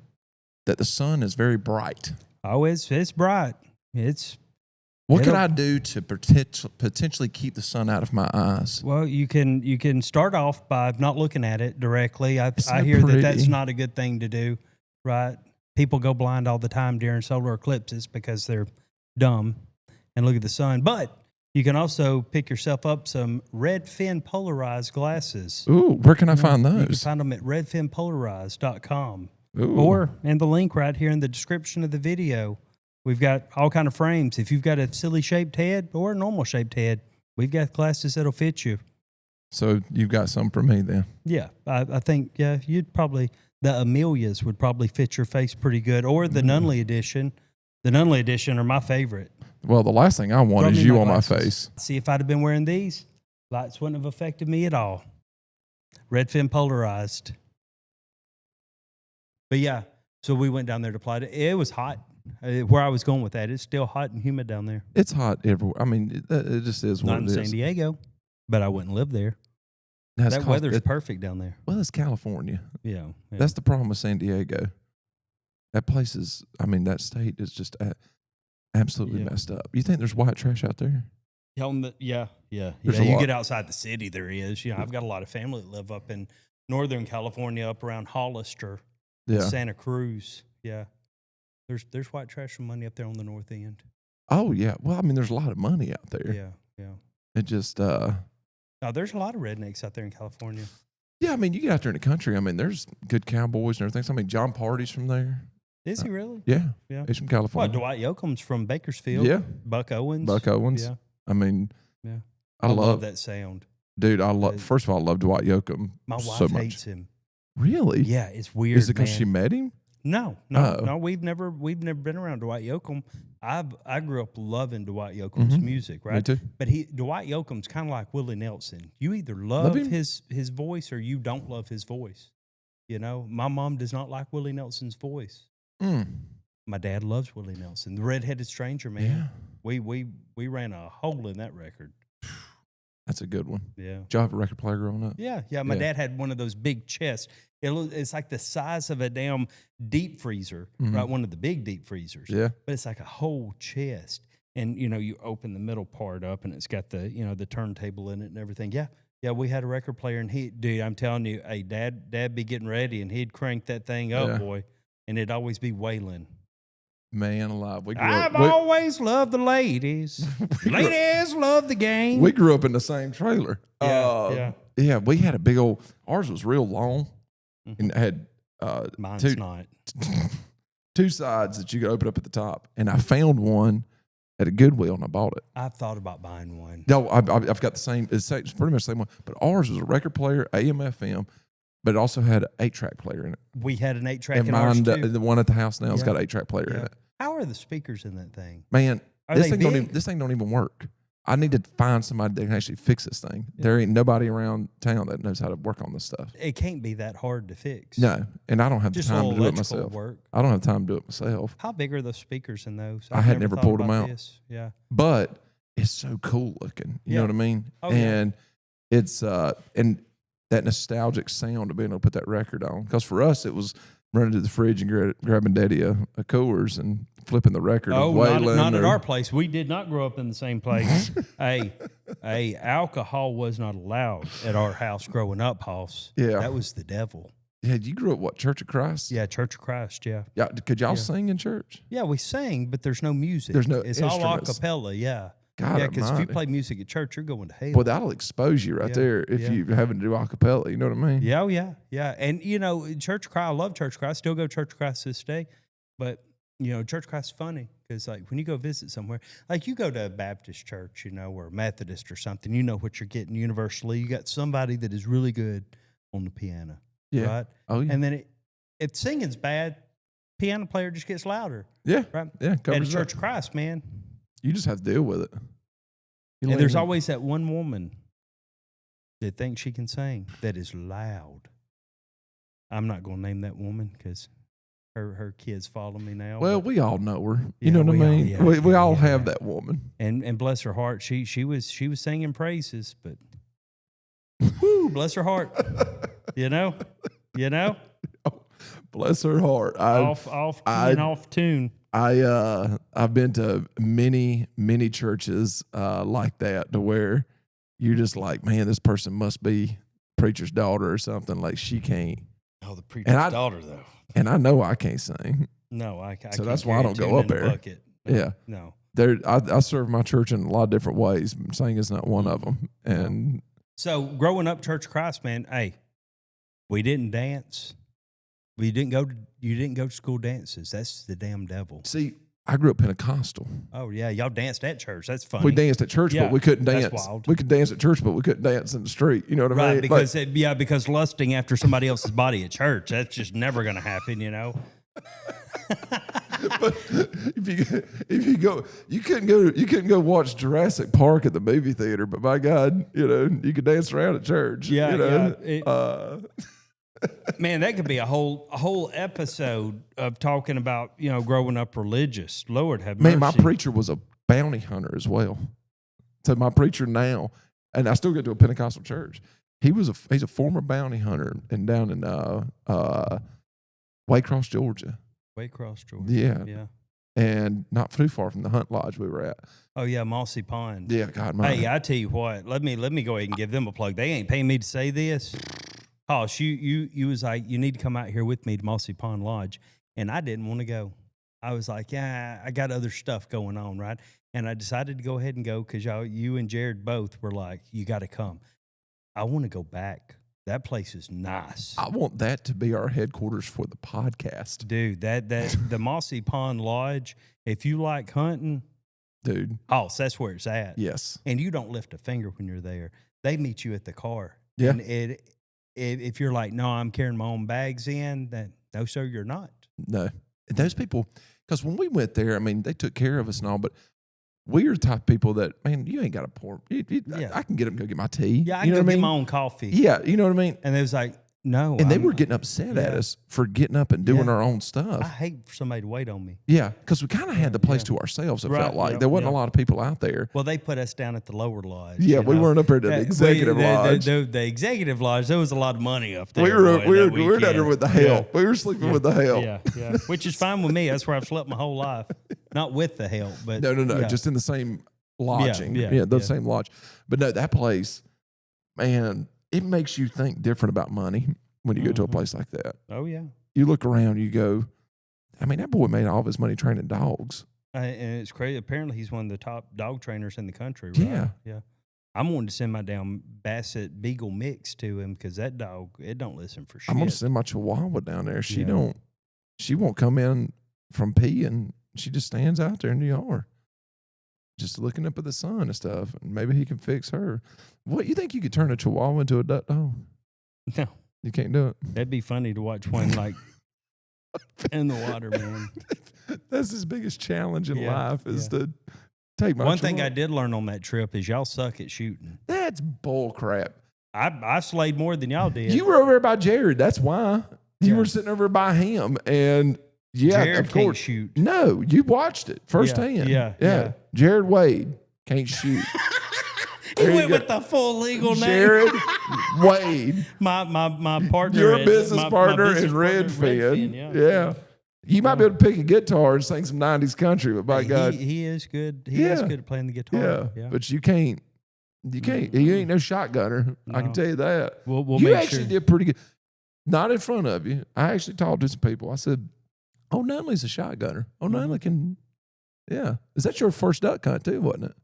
Speaker 2: that the sun is very bright.
Speaker 1: Oh, it's bright.
Speaker 2: What can I do to potentially keep the sun out of my eyes?
Speaker 1: Well, you can start off by not looking at it directly. I
Speaker 2: so
Speaker 1: hear
Speaker 2: pretty.
Speaker 1: that's not a good thing to do, right? People go blind all the time during solar eclipses because they're dumb and look at the sun. But you can also pick yourself up some Redfin polarized glasses.
Speaker 2: Ooh, where can I find those?
Speaker 1: You can find them at redfinpolarized.com.
Speaker 2: Ooh.
Speaker 1: Or in the link right here in the description of the video. We've got all kind of frames. If you've got a silly shaped head or a normal shaped head, we've got glasses that'll fit you.
Speaker 2: So you've got some for me then?
Speaker 1: Yeah, I think you'd probably the Amelias would probably fit your face pretty good, or the Nunley edition. The Nunley edition are my favorite.
Speaker 2: Well, the last thing I want is you on my face.
Speaker 1: See, if I'd have been wearing these, lights wouldn't have affected me at all. Redfin polarized. But yeah, so we went down there to apply it. It was hot. Where I was going with that, it's still hot and humid down there.
Speaker 2: It's hot everywhere. I mean, it just is what it is.
Speaker 1: Not in San Diego, but I wouldn't live there. That weather's perfect down there.
Speaker 2: Well, it's California.
Speaker 1: Yeah.
Speaker 2: That's the problem with San Diego. That place is, I mean, that state is just absolutely messed up. You think there's white trash out there?
Speaker 1: Yeah. You get outside the city, there is. You know, I've got a lot of family that live up in Northern California, up around Hollister, Santa Cruz. Yeah. There's white trash and money up there on the north end.
Speaker 2: Oh, yeah. Well, I mean, there's a lot of money out there.
Speaker 1: Yeah.
Speaker 2: It just...
Speaker 1: there's a lot of rednecks out there in California.
Speaker 2: Yeah, I mean, you get out there in the country. I mean, there's good cowboys and everything. So, I mean, John Party's from there.
Speaker 1: Is he really?
Speaker 2: Yeah. He's from California.
Speaker 1: Well, Dwight Yoakam's from Bakersfield.
Speaker 2: Yeah.
Speaker 1: Buck Owens.
Speaker 2: Yeah. I mean, I
Speaker 1: love that sound.
Speaker 2: Dude, first of all, I love Dwight Yoakam.
Speaker 1: My wife
Speaker 2: so much.
Speaker 1: hates him.
Speaker 2: Really?
Speaker 1: Yeah, it's weird.
Speaker 2: Is it because she met him?
Speaker 1: No. We've never been around Dwight Yoakam. I grew up loving Dwight Yoakam's music, right?
Speaker 2: Me too.
Speaker 1: But Dwight Yoakam's kind of like Willie Nelson. You either love his voice or you don't love his voice. You know, my mom does not like Willie Nelson's voice. My dad loves Willie Nelson, the redheaded stranger, man. Yeah. We ran a hole in that record.
Speaker 2: That's a good one.
Speaker 1: Yeah.
Speaker 2: Did y'all have a record player growing up?
Speaker 1: Yeah. My dad had one of those big chests. It's like the size of a damn deep freezer, right? One of the big deep freezers.
Speaker 2: Yeah.
Speaker 1: But it's like a whole chest. And, you know, you open the middle part up and it's got the, you know, the turntable in it and everything. Yeah. Yeah, we had a record player and dude, I'm telling you, hey, Dad be getting ready and he'd crank that thing up, boy. And it'd always be wailing.
Speaker 2: Man alive.
Speaker 1: I've always loved the ladies. Ladies love the game.
Speaker 2: We grew up in the same trailer.
Speaker 1: Yeah,
Speaker 2: we had a big old, ours was real long and it had
Speaker 1: mine's not.
Speaker 2: two sides that you could open up at the top. And I found one at a Goodwill and I bought it.
Speaker 1: I've thought about buying one.
Speaker 2: No, I've got the same, it's pretty much the same one. But ours was a record player, AM, FM, but it also had an 8-track player in it.
Speaker 1: We had an 8-track in
Speaker 2: ours
Speaker 1: too.
Speaker 2: The one at the house now has got an 8-track player in it.
Speaker 1: How are the speakers in that thing?
Speaker 2: Man, this thing don't even work. I need to find somebody that can actually fix this thing. Yeah. There ain't nobody around town that knows how to work on this stuff.
Speaker 1: It can't be that hard to fix.
Speaker 2: No, and I don't have the time to do it myself. I don't have time to do it myself.
Speaker 1: How big are those speakers in those?
Speaker 2: I had never pulled them out.
Speaker 1: Yeah,
Speaker 2: but it's so cool looking. You know what I mean?
Speaker 1: Oh,
Speaker 2: and it's and that nostalgic sound of being able to put that record on. Because for us, it was running to the fridge and grabbing Daddy a Coors and flipping the record.
Speaker 1: Oh, not at our place. We did not grow up in the same place. Hey, alcohol was not allowed at our house growing up, Hoss.
Speaker 2: Yeah.
Speaker 1: That was the devil.
Speaker 2: Yeah, you grew up, what, Church of Christ?
Speaker 1: Yeah, Church of Christ, yeah.
Speaker 2: Yeah, could y'all sing in church?
Speaker 1: Yeah, we sang, but there's no music.
Speaker 2: There's no
Speaker 1: It's
Speaker 2: instruments.
Speaker 1: all a cappella, yeah.
Speaker 2: God,
Speaker 1: yeah, because if you play music at church, you're going to hell.
Speaker 2: Well, that'll expose you right there if you having to do a cappella. You know what I mean?
Speaker 1: Yeah. And, you know, Church of Christ, I love Church of Christ. Still go to Church of Christ to this day. But, you know, Church of Christ is funny because, like, when you go visit somewhere, like you go to a Baptist church, you know, or Methodist or something, you know what you're getting universally. You got somebody that is really good on the piano.
Speaker 2: Yeah.
Speaker 1: Right?
Speaker 2: Oh, yeah.
Speaker 1: And then if singing's bad, piano player just gets louder.
Speaker 2: Yeah.
Speaker 1: Right?
Speaker 2: Yeah.
Speaker 1: At a Church of Christ, man.
Speaker 2: You just have to deal with it.
Speaker 1: And there's always that one woman that thinks she can sing that is loud. I'm not going to name that woman because Her kids follow me now.
Speaker 2: Well,
Speaker 1: but-
Speaker 2: we all know her. You
Speaker 1: Yeah,
Speaker 2: know what I
Speaker 1: we all-
Speaker 2: mean?
Speaker 1: yeah,
Speaker 2: we
Speaker 1: yeah,
Speaker 2: all
Speaker 1: yeah,
Speaker 2: have
Speaker 1: yeah.
Speaker 2: that woman.
Speaker 1: and bless her heart, she was singing praises, but whoo, bless her heart. You know.
Speaker 2: Bless her heart.
Speaker 1: Off key and off tune.
Speaker 2: I've been to many churches like that, to where you're just like, man, this person must be preacher's daughter or something. Like, she can't.
Speaker 1: Oh, the preacher's daughter though.
Speaker 2: And I know I can't sing.
Speaker 1: No, I
Speaker 2: So
Speaker 1: can't
Speaker 2: that's why I
Speaker 1: carry
Speaker 2: don't
Speaker 1: a
Speaker 2: go
Speaker 1: tune
Speaker 2: up
Speaker 1: in a
Speaker 2: there.
Speaker 1: bucket. No.
Speaker 2: I serve my church in a lot of different ways. Singing is not one of them. And
Speaker 1: So growing up, Church of Christ, man, hey, we didn't dance. You didn't go to school dances. That's the damn devil.
Speaker 2: see, I grew up Pentecostal.
Speaker 1: Oh yeah, y'all danced at church. That's funny.
Speaker 2: We danced at church,
Speaker 1: Yeah,
Speaker 2: but we couldn't
Speaker 1: that's
Speaker 2: dance.
Speaker 1: wild.
Speaker 2: We could dance at church, but we couldn't dance in the street. You know what I
Speaker 1: Right,
Speaker 2: mean?
Speaker 1: because because lusting after somebody else's body at church, that's just never going to happen, you know.
Speaker 2: But if you go, you couldn't go watch Jurassic Park at the movie theater. But my God, you could dance around at church.
Speaker 1: Yeah,
Speaker 2: you know?
Speaker 1: yeah. Man, that could be a whole episode of talking about growing up religious. Lord have mercy.
Speaker 2: Man, my preacher was a bounty hunter as well. So my preacher now, and I still go to a Pentecostal church. He's a former bounty hunter and down in Waycross, Georgia.
Speaker 1: Waycross, Georgia.
Speaker 2: Yeah.
Speaker 1: Yeah.
Speaker 2: And not too far from the hunt lodge we were at.
Speaker 1: Oh yeah, Mossy Pond.
Speaker 2: Yeah, God,
Speaker 1: Hey, I tell you what. Let me go ahead and give them a plug. They ain't paying me to say this. Oh, you was like, you need to come out here with me to Mossy Pond Lodge, and I didn't want to go. I was like, yeah, I got other stuff going on, right? And I decided to go ahead and go because you and Jared both were like, you got to come. I want to go back. That place is nice.
Speaker 2: I want that to be our headquarters for the podcast.
Speaker 1: Dude, that the Mossy Pond Lodge, if you like hunting,
Speaker 2: dude.
Speaker 1: Oh, so that's where it's at.
Speaker 2: Yes.
Speaker 1: And you don't lift a finger when you're there. They meet you at the car.
Speaker 2: Yeah.
Speaker 1: And if you're like, no, I'm carrying my own bags in, then no, sir, you're not.
Speaker 2: No. And those people, because when we went there, I mean, they took care of us and all, but we are the type of people that, man, you ain't got to pour.
Speaker 1: Yeah.
Speaker 2: I can get up and go get my tea.
Speaker 1: Yeah, I
Speaker 2: you know
Speaker 1: can
Speaker 2: what
Speaker 1: get
Speaker 2: mean?
Speaker 1: my own coffee.
Speaker 2: Yeah, you know what I mean?
Speaker 1: And they was like, no.
Speaker 2: And they were getting upset at us for getting up and doing our own
Speaker 1: I
Speaker 2: stuff.
Speaker 1: hate for somebody to wait on me.
Speaker 2: Yeah, because we kind of had the place to ourselves, it felt like.
Speaker 1: Yep,
Speaker 2: There wasn't
Speaker 1: yep.
Speaker 2: a lot of people out there.
Speaker 1: Well, they put us down at the lower lodge.
Speaker 2: Yeah, we weren't up there at the
Speaker 1: Uh,
Speaker 2: executive lodge.
Speaker 1: The executive lodge, there was a lot of money up there.
Speaker 2: We were
Speaker 1: boy,
Speaker 2: down there with the help. We were sleeping with the help.
Speaker 1: Yeah, which is fine with me. That's where I've slept my whole life. Not with the help, but
Speaker 2: No,
Speaker 1: yeah.
Speaker 2: just in the same lodging.
Speaker 1: Yeah,
Speaker 2: the
Speaker 1: yeah.
Speaker 2: same lodge. But no, that place, man, it makes you think different about money when you go to a place like that.
Speaker 1: Oh yeah.
Speaker 2: You look around, you go, I mean, that boy made all of his money training dogs.
Speaker 1: And it's crazy. Apparently, he's one of the top dog trainers in the country. Right?
Speaker 2: Yeah.
Speaker 1: Yeah. I'm wanting to send my damn Basset Beagle mix to him because that dog, it don't listen for shit.
Speaker 2: I'm gonna send my Chihuahua down there. She
Speaker 1: Yeah.
Speaker 2: won't come in from peeing. She just stands out there in the yard, just looking up at the sun and stuff. And maybe he can fix her. What, you think you could turn a Chihuahua into a duck dog?
Speaker 1: No,
Speaker 2: You can't do it.
Speaker 1: that'd be funny to watch one like in the water, man.
Speaker 2: That's his biggest challenge in
Speaker 1: Yeah,
Speaker 2: life is
Speaker 1: yeah.
Speaker 2: to take my
Speaker 1: One thing I
Speaker 2: Chihuahua.
Speaker 1: did learn on that trip is y'all suck at shooting.
Speaker 2: That's bull crap.
Speaker 1: I slayed more than y'all did.
Speaker 2: You were over there by Jared. That's why. You
Speaker 1: Yeah.
Speaker 2: were sitting over by him. And yeah,
Speaker 1: Jared
Speaker 2: of course.
Speaker 1: can't shoot.
Speaker 2: No, you watched it firsthand.
Speaker 1: yeah.
Speaker 2: Jared Wade can't shoot.
Speaker 1: He
Speaker 2: There you
Speaker 1: went
Speaker 2: go.
Speaker 1: with the full legal name.
Speaker 2: Jared Wade,
Speaker 1: My partner.
Speaker 2: your
Speaker 1: at-
Speaker 2: business
Speaker 1: my
Speaker 2: partner
Speaker 1: business
Speaker 2: in
Speaker 1: partner
Speaker 2: Redfin.
Speaker 1: Yeah.
Speaker 2: Yeah. You might be able to pick a guitar and sing some 90s country, but by God.
Speaker 1: He is good. He is
Speaker 2: Yeah.
Speaker 1: good at playing the guitar.
Speaker 2: Yeah. But you can't. You can't. You ain't no shotgunner. I can
Speaker 1: No.
Speaker 2: tell you that.
Speaker 1: We'll
Speaker 2: You
Speaker 1: make
Speaker 2: actually
Speaker 1: sure.
Speaker 2: did pretty good. Not in front of you. I actually talked to some people. I said, "Oh, Nunley's a shotgunner. Oh, Nunley can." Yeah. Is that your first duck hunt too? Wasn't it?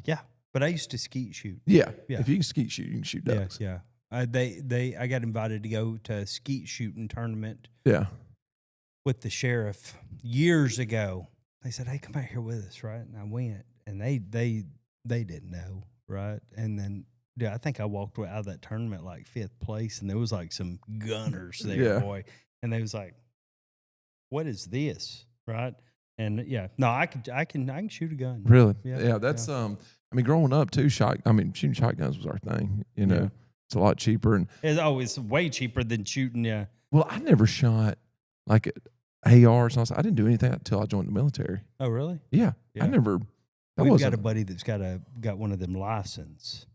Speaker 1: Yeah. But I used to skeet shoot.
Speaker 2: Yeah.
Speaker 1: Yeah.
Speaker 2: If you can skeet shoot, you can shoot ducks.
Speaker 1: Yeah. I got invited to go to a skeet shooting tournament
Speaker 2: Yeah.
Speaker 1: with the sheriff years ago. They said, "Hey, come out here with us," right? And I went, and they didn't know, right? And then, dude, I think I walked out of that tournament like 5th place, and there was like some gunners there,
Speaker 2: Yeah.
Speaker 1: boy, and they was like, "What is this?" Right? And yeah, no, I can shoot a gun.
Speaker 2: Really?
Speaker 1: Yeah,
Speaker 2: Yeah. That's I mean, growing up too, shooting shotguns was our thing. You know,
Speaker 1: Yeah.
Speaker 2: it's a lot cheaper. And
Speaker 1: It's always way cheaper than shooting. Yeah.
Speaker 2: well, I never shot. like ARs. And I didn't do anything until I joined the military.
Speaker 1: Oh, really?
Speaker 2: Yeah.
Speaker 1: Yeah.
Speaker 2: I never.
Speaker 1: We've got a buddy that's got one of them license.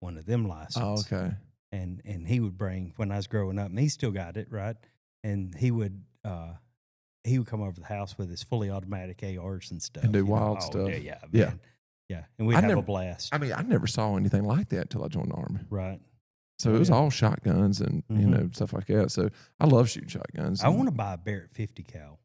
Speaker 1: One of them license.
Speaker 2: Oh, okay.
Speaker 1: And he would bring, when I was growing up, and he still got it, right? And he would come over to the house with his fully automatic ARs and stuff.
Speaker 2: And do wild stuff.
Speaker 1: Yeah, man. Yeah. And we'd have a blast.
Speaker 2: I mean, I never saw anything like that until I joined the Army.
Speaker 1: Right.
Speaker 2: So it was all shotguns and, stuff like that. So I love shooting shotguns.
Speaker 1: I want to buy a Barrett 50 cal.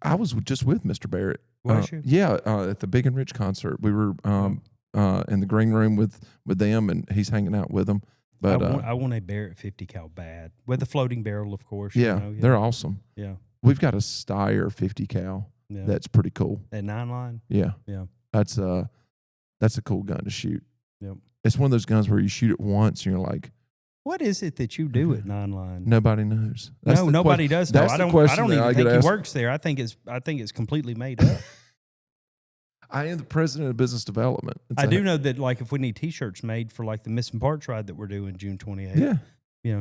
Speaker 2: I was just with Mr. Barrett.
Speaker 1: Was you?
Speaker 2: Yeah, at the Big and Rich concert. We were in the green room with them, and he's hanging out with them. But
Speaker 1: I want a Barrett 50 cal bad with a floating barrel, of course.
Speaker 2: Yeah, they're awesome.
Speaker 1: Yeah,
Speaker 2: we've got a Steyr 50 cal. Yeah. That's pretty cool.
Speaker 1: That 9-line.
Speaker 2: Yeah,
Speaker 1: yeah.
Speaker 2: That's a cool gun to shoot.
Speaker 1: Yep.
Speaker 2: It's one of those guns where you shoot it once, and you're like,
Speaker 1: what is it that you do at 9-line?
Speaker 2: Nobody knows.
Speaker 1: Nobody does know. I don't even think he works there. I think it's completely made up.
Speaker 2: I am the president of business development.
Speaker 1: I do know that, like, if we need T-shirts made for like the Missing Parts ride that we're doing June 28th,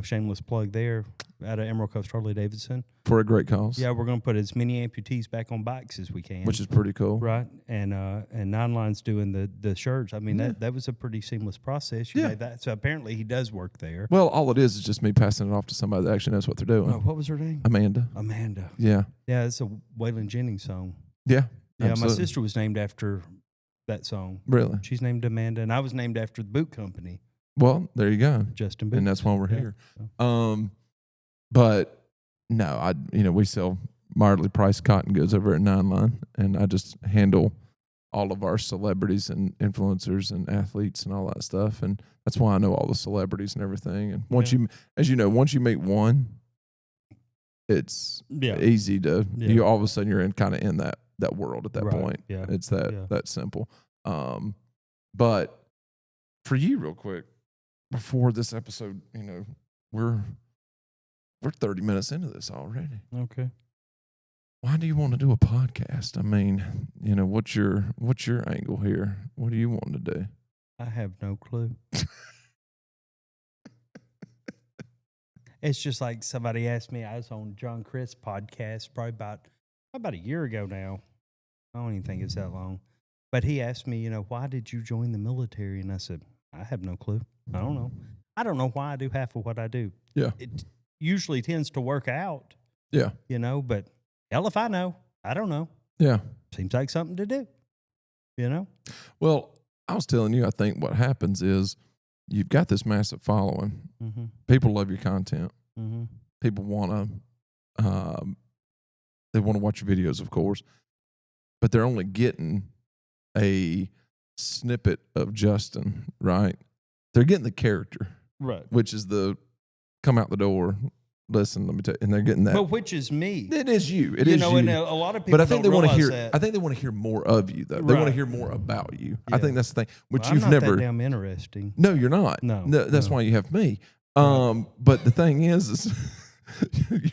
Speaker 1: shameless plug there out of Emerald Coast Harley Davidson
Speaker 2: for a great cause.
Speaker 1: Yeah, we're going to put as many amputees back on bikes as we can,
Speaker 2: which is pretty cool,
Speaker 1: right? And 9-line's doing the shirts. I mean, that was a pretty seamless process. You made that, so apparently he does work there.
Speaker 2: Well, all it is just me passing it off to somebody that actually knows what they're doing.
Speaker 1: What was her name?
Speaker 2: Amanda.
Speaker 1: Yeah, it's a Waylon Jennings song.
Speaker 2: Yeah.
Speaker 1: Yeah, my sister was named after that song.
Speaker 2: Really?
Speaker 1: She's named Amanda, and I was named after the boot company.
Speaker 2: Well, there you go.
Speaker 1: Justin Boots.
Speaker 2: And that's why we're here. But no, we sell moderately priced cotton goods over at 9-line, and I just handle all of our celebrities and influencers and athletes and all that stuff. And that's why I know all the celebrities and everything. And once once you meet one, it's easy to, you all of a sudden you're kind of in that world at that point. Yeah. It's that simple. But for you, real quick, before this episode, we're 30 minutes into this already.
Speaker 1: Okay.
Speaker 2: Why do you want to do a podcast? I mean, what's your angle here? What do you want to do?
Speaker 1: I have no clue. It's just like somebody asked me. I was on John Chris' podcast probably about a year ago now. I don't even think it's that long. But he asked me, why did you join the military? And I said, I have no clue. I don't know. I don't know why I do half of what I do.
Speaker 2: Yeah.
Speaker 1: It usually tends to work out.
Speaker 2: Yeah.
Speaker 1: But hell if I know. I don't know.
Speaker 2: Yeah.
Speaker 1: Seems like something to do.
Speaker 2: Well, I was telling you, I think what happens is you've got this massive following.
Speaker 1: Mm-hmm.
Speaker 2: People love your content.
Speaker 1: Mm-hmm.
Speaker 2: People want to, they want to watch your videos, of course, but they're only getting a snippet of Justin, right? They're getting the character,
Speaker 1: right?
Speaker 2: Which is the come out the door. Listen, let me tell you, and they're getting that.
Speaker 1: But which is me?
Speaker 2: It is you. It is you.
Speaker 1: And a lot of people.
Speaker 2: But I think they want to hear.
Speaker 1: That.
Speaker 2: I think they want to hear more of you, though. Right. They want to hear more about you. Yeah. I think that's the thing. Which
Speaker 1: well,
Speaker 2: you've
Speaker 1: I'm not
Speaker 2: never.
Speaker 1: That damn interesting.
Speaker 2: No, you're not.
Speaker 1: No,
Speaker 2: that's why you have me. But the thing is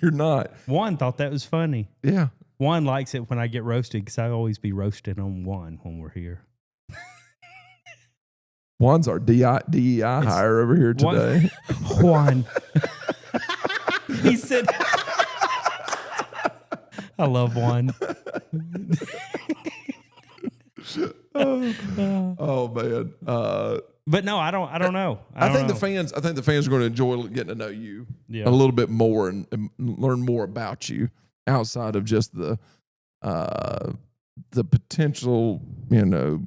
Speaker 2: you're not.
Speaker 1: Juan thought that was funny.
Speaker 2: Yeah.
Speaker 1: Juan likes it when I get roasted because I always be roasted on Juan when we're here.
Speaker 2: Juan's our DEI hire over here today.
Speaker 1: Juan. He said, I love Juan.
Speaker 2: Oh man.
Speaker 1: But no, I don't know.
Speaker 2: I think the fans are going to enjoy getting to know you a little bit more and learn more about you outside of just the potential,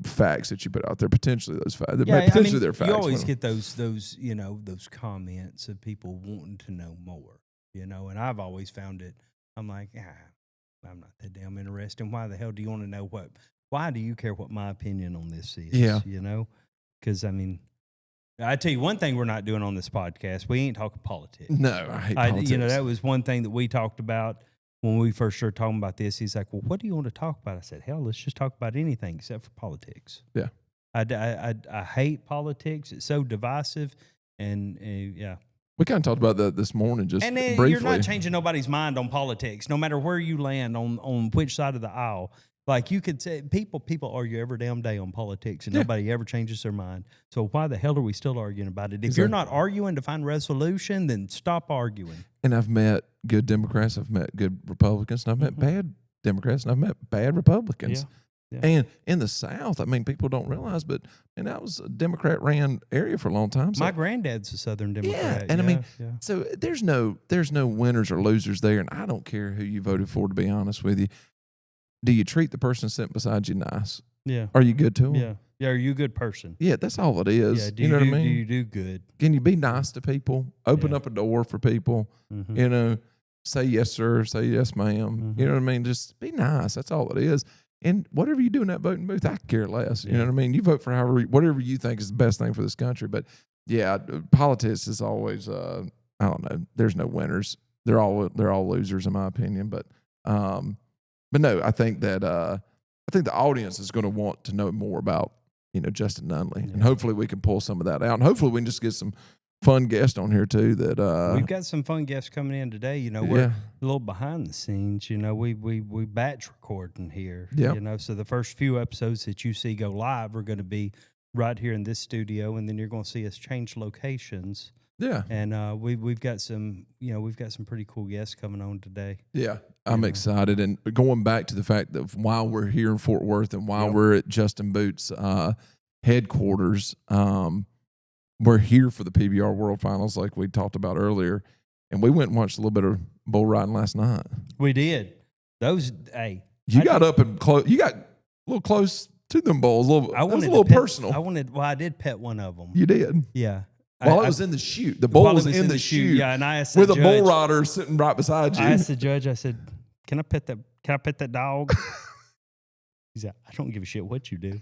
Speaker 2: facts that you put out there. Potentially those facts. Potentially they're facts.
Speaker 1: You always get those comments of people wanting to know more. And I've always found it. I'm like, I'm not that damn interested. Why the hell do you want to know what? Why do you care what my opinion on this is?
Speaker 2: Yeah.
Speaker 1: Because I tell you one thing we're not doing on this podcast. We ain't talking politics.
Speaker 2: No, I hate politics.
Speaker 1: That was one thing that we talked about when we first started talking about this. He's like, well, what do you want to talk about? I said, hell, let's just talk about anything except for politics.
Speaker 2: Yeah.
Speaker 1: I hate politics. It's so divisive. And
Speaker 2: we kind of talked about that this morning, just briefly.
Speaker 1: You're not changing nobody's mind on politics, no matter where you land on which side of the aisle. Like you could say, people argue every damn day on politics, and nobody ever changes their mind. So why the hell are we still arguing about it? If you're not arguing to find resolution, then stop arguing.
Speaker 2: And I've met good Democrats, I've met good Republicans, and I've met bad Democrats, and I've met bad Republicans.
Speaker 1: Yeah.
Speaker 2: And in the South, I mean, people don't realize, but that was a Democrat-ran area for a long time. So,
Speaker 1: my granddad's a Southern Democrat.
Speaker 2: yeah, and I mean, so there's no winners or losers there, and I don't care who you voted for. To be honest with you, do you treat the person sitting beside you nice?
Speaker 1: Yeah.
Speaker 2: Are you good to them?
Speaker 1: Yeah. Yeah. Are you a good person?
Speaker 2: Yeah, that's all it is.
Speaker 1: Yeah.
Speaker 2: You know what I mean?
Speaker 1: Do you do good?
Speaker 2: Can you be nice to people? Open up a door for people. You know, say yes, sir. Say yes, ma'am. You know what I mean? Just be nice. That's all it is. And whatever you do in that voting booth, I care less. You know what I mean? You vote for whatever you think is the best thing for this country. But yeah, politics is always I don't know. There's no winners. They're all losers in my opinion. But no, I think that the audience is going to want to know more about Justin Nunley, and hopefully we can pull some of that out, and hopefully we can just get some fun guests on here too. That
Speaker 1: we've got some fun guests coming in today. We're a little behind the scenes. We batch recording here.
Speaker 2: Yeah.
Speaker 1: So the first few episodes that you see go live are going to be right here in this studio, and then you're going to see us change locations.
Speaker 2: Yeah.
Speaker 1: And we've got some pretty cool guests coming on today.
Speaker 2: Yeah. I'm excited. And going back to the fact that while we're here in Fort Worth and while we're at Justin Boots headquarters, we're here for the PBR World Finals like we talked about earlier. And we went and watched a little bit of bull riding last night.
Speaker 1: We did.
Speaker 2: You got up and close. You got a little close to them bulls.
Speaker 1: I wanted
Speaker 2: a little personal.
Speaker 1: I did pet one of them.
Speaker 2: You did?
Speaker 1: Yeah.
Speaker 2: While it was in the chute. The bull was in the chute.
Speaker 1: Yeah, and I asked
Speaker 2: with a bull rider sitting right beside you.
Speaker 1: I asked the judge, I said, Can I pet that dog? He said, I don't give a shit what you do,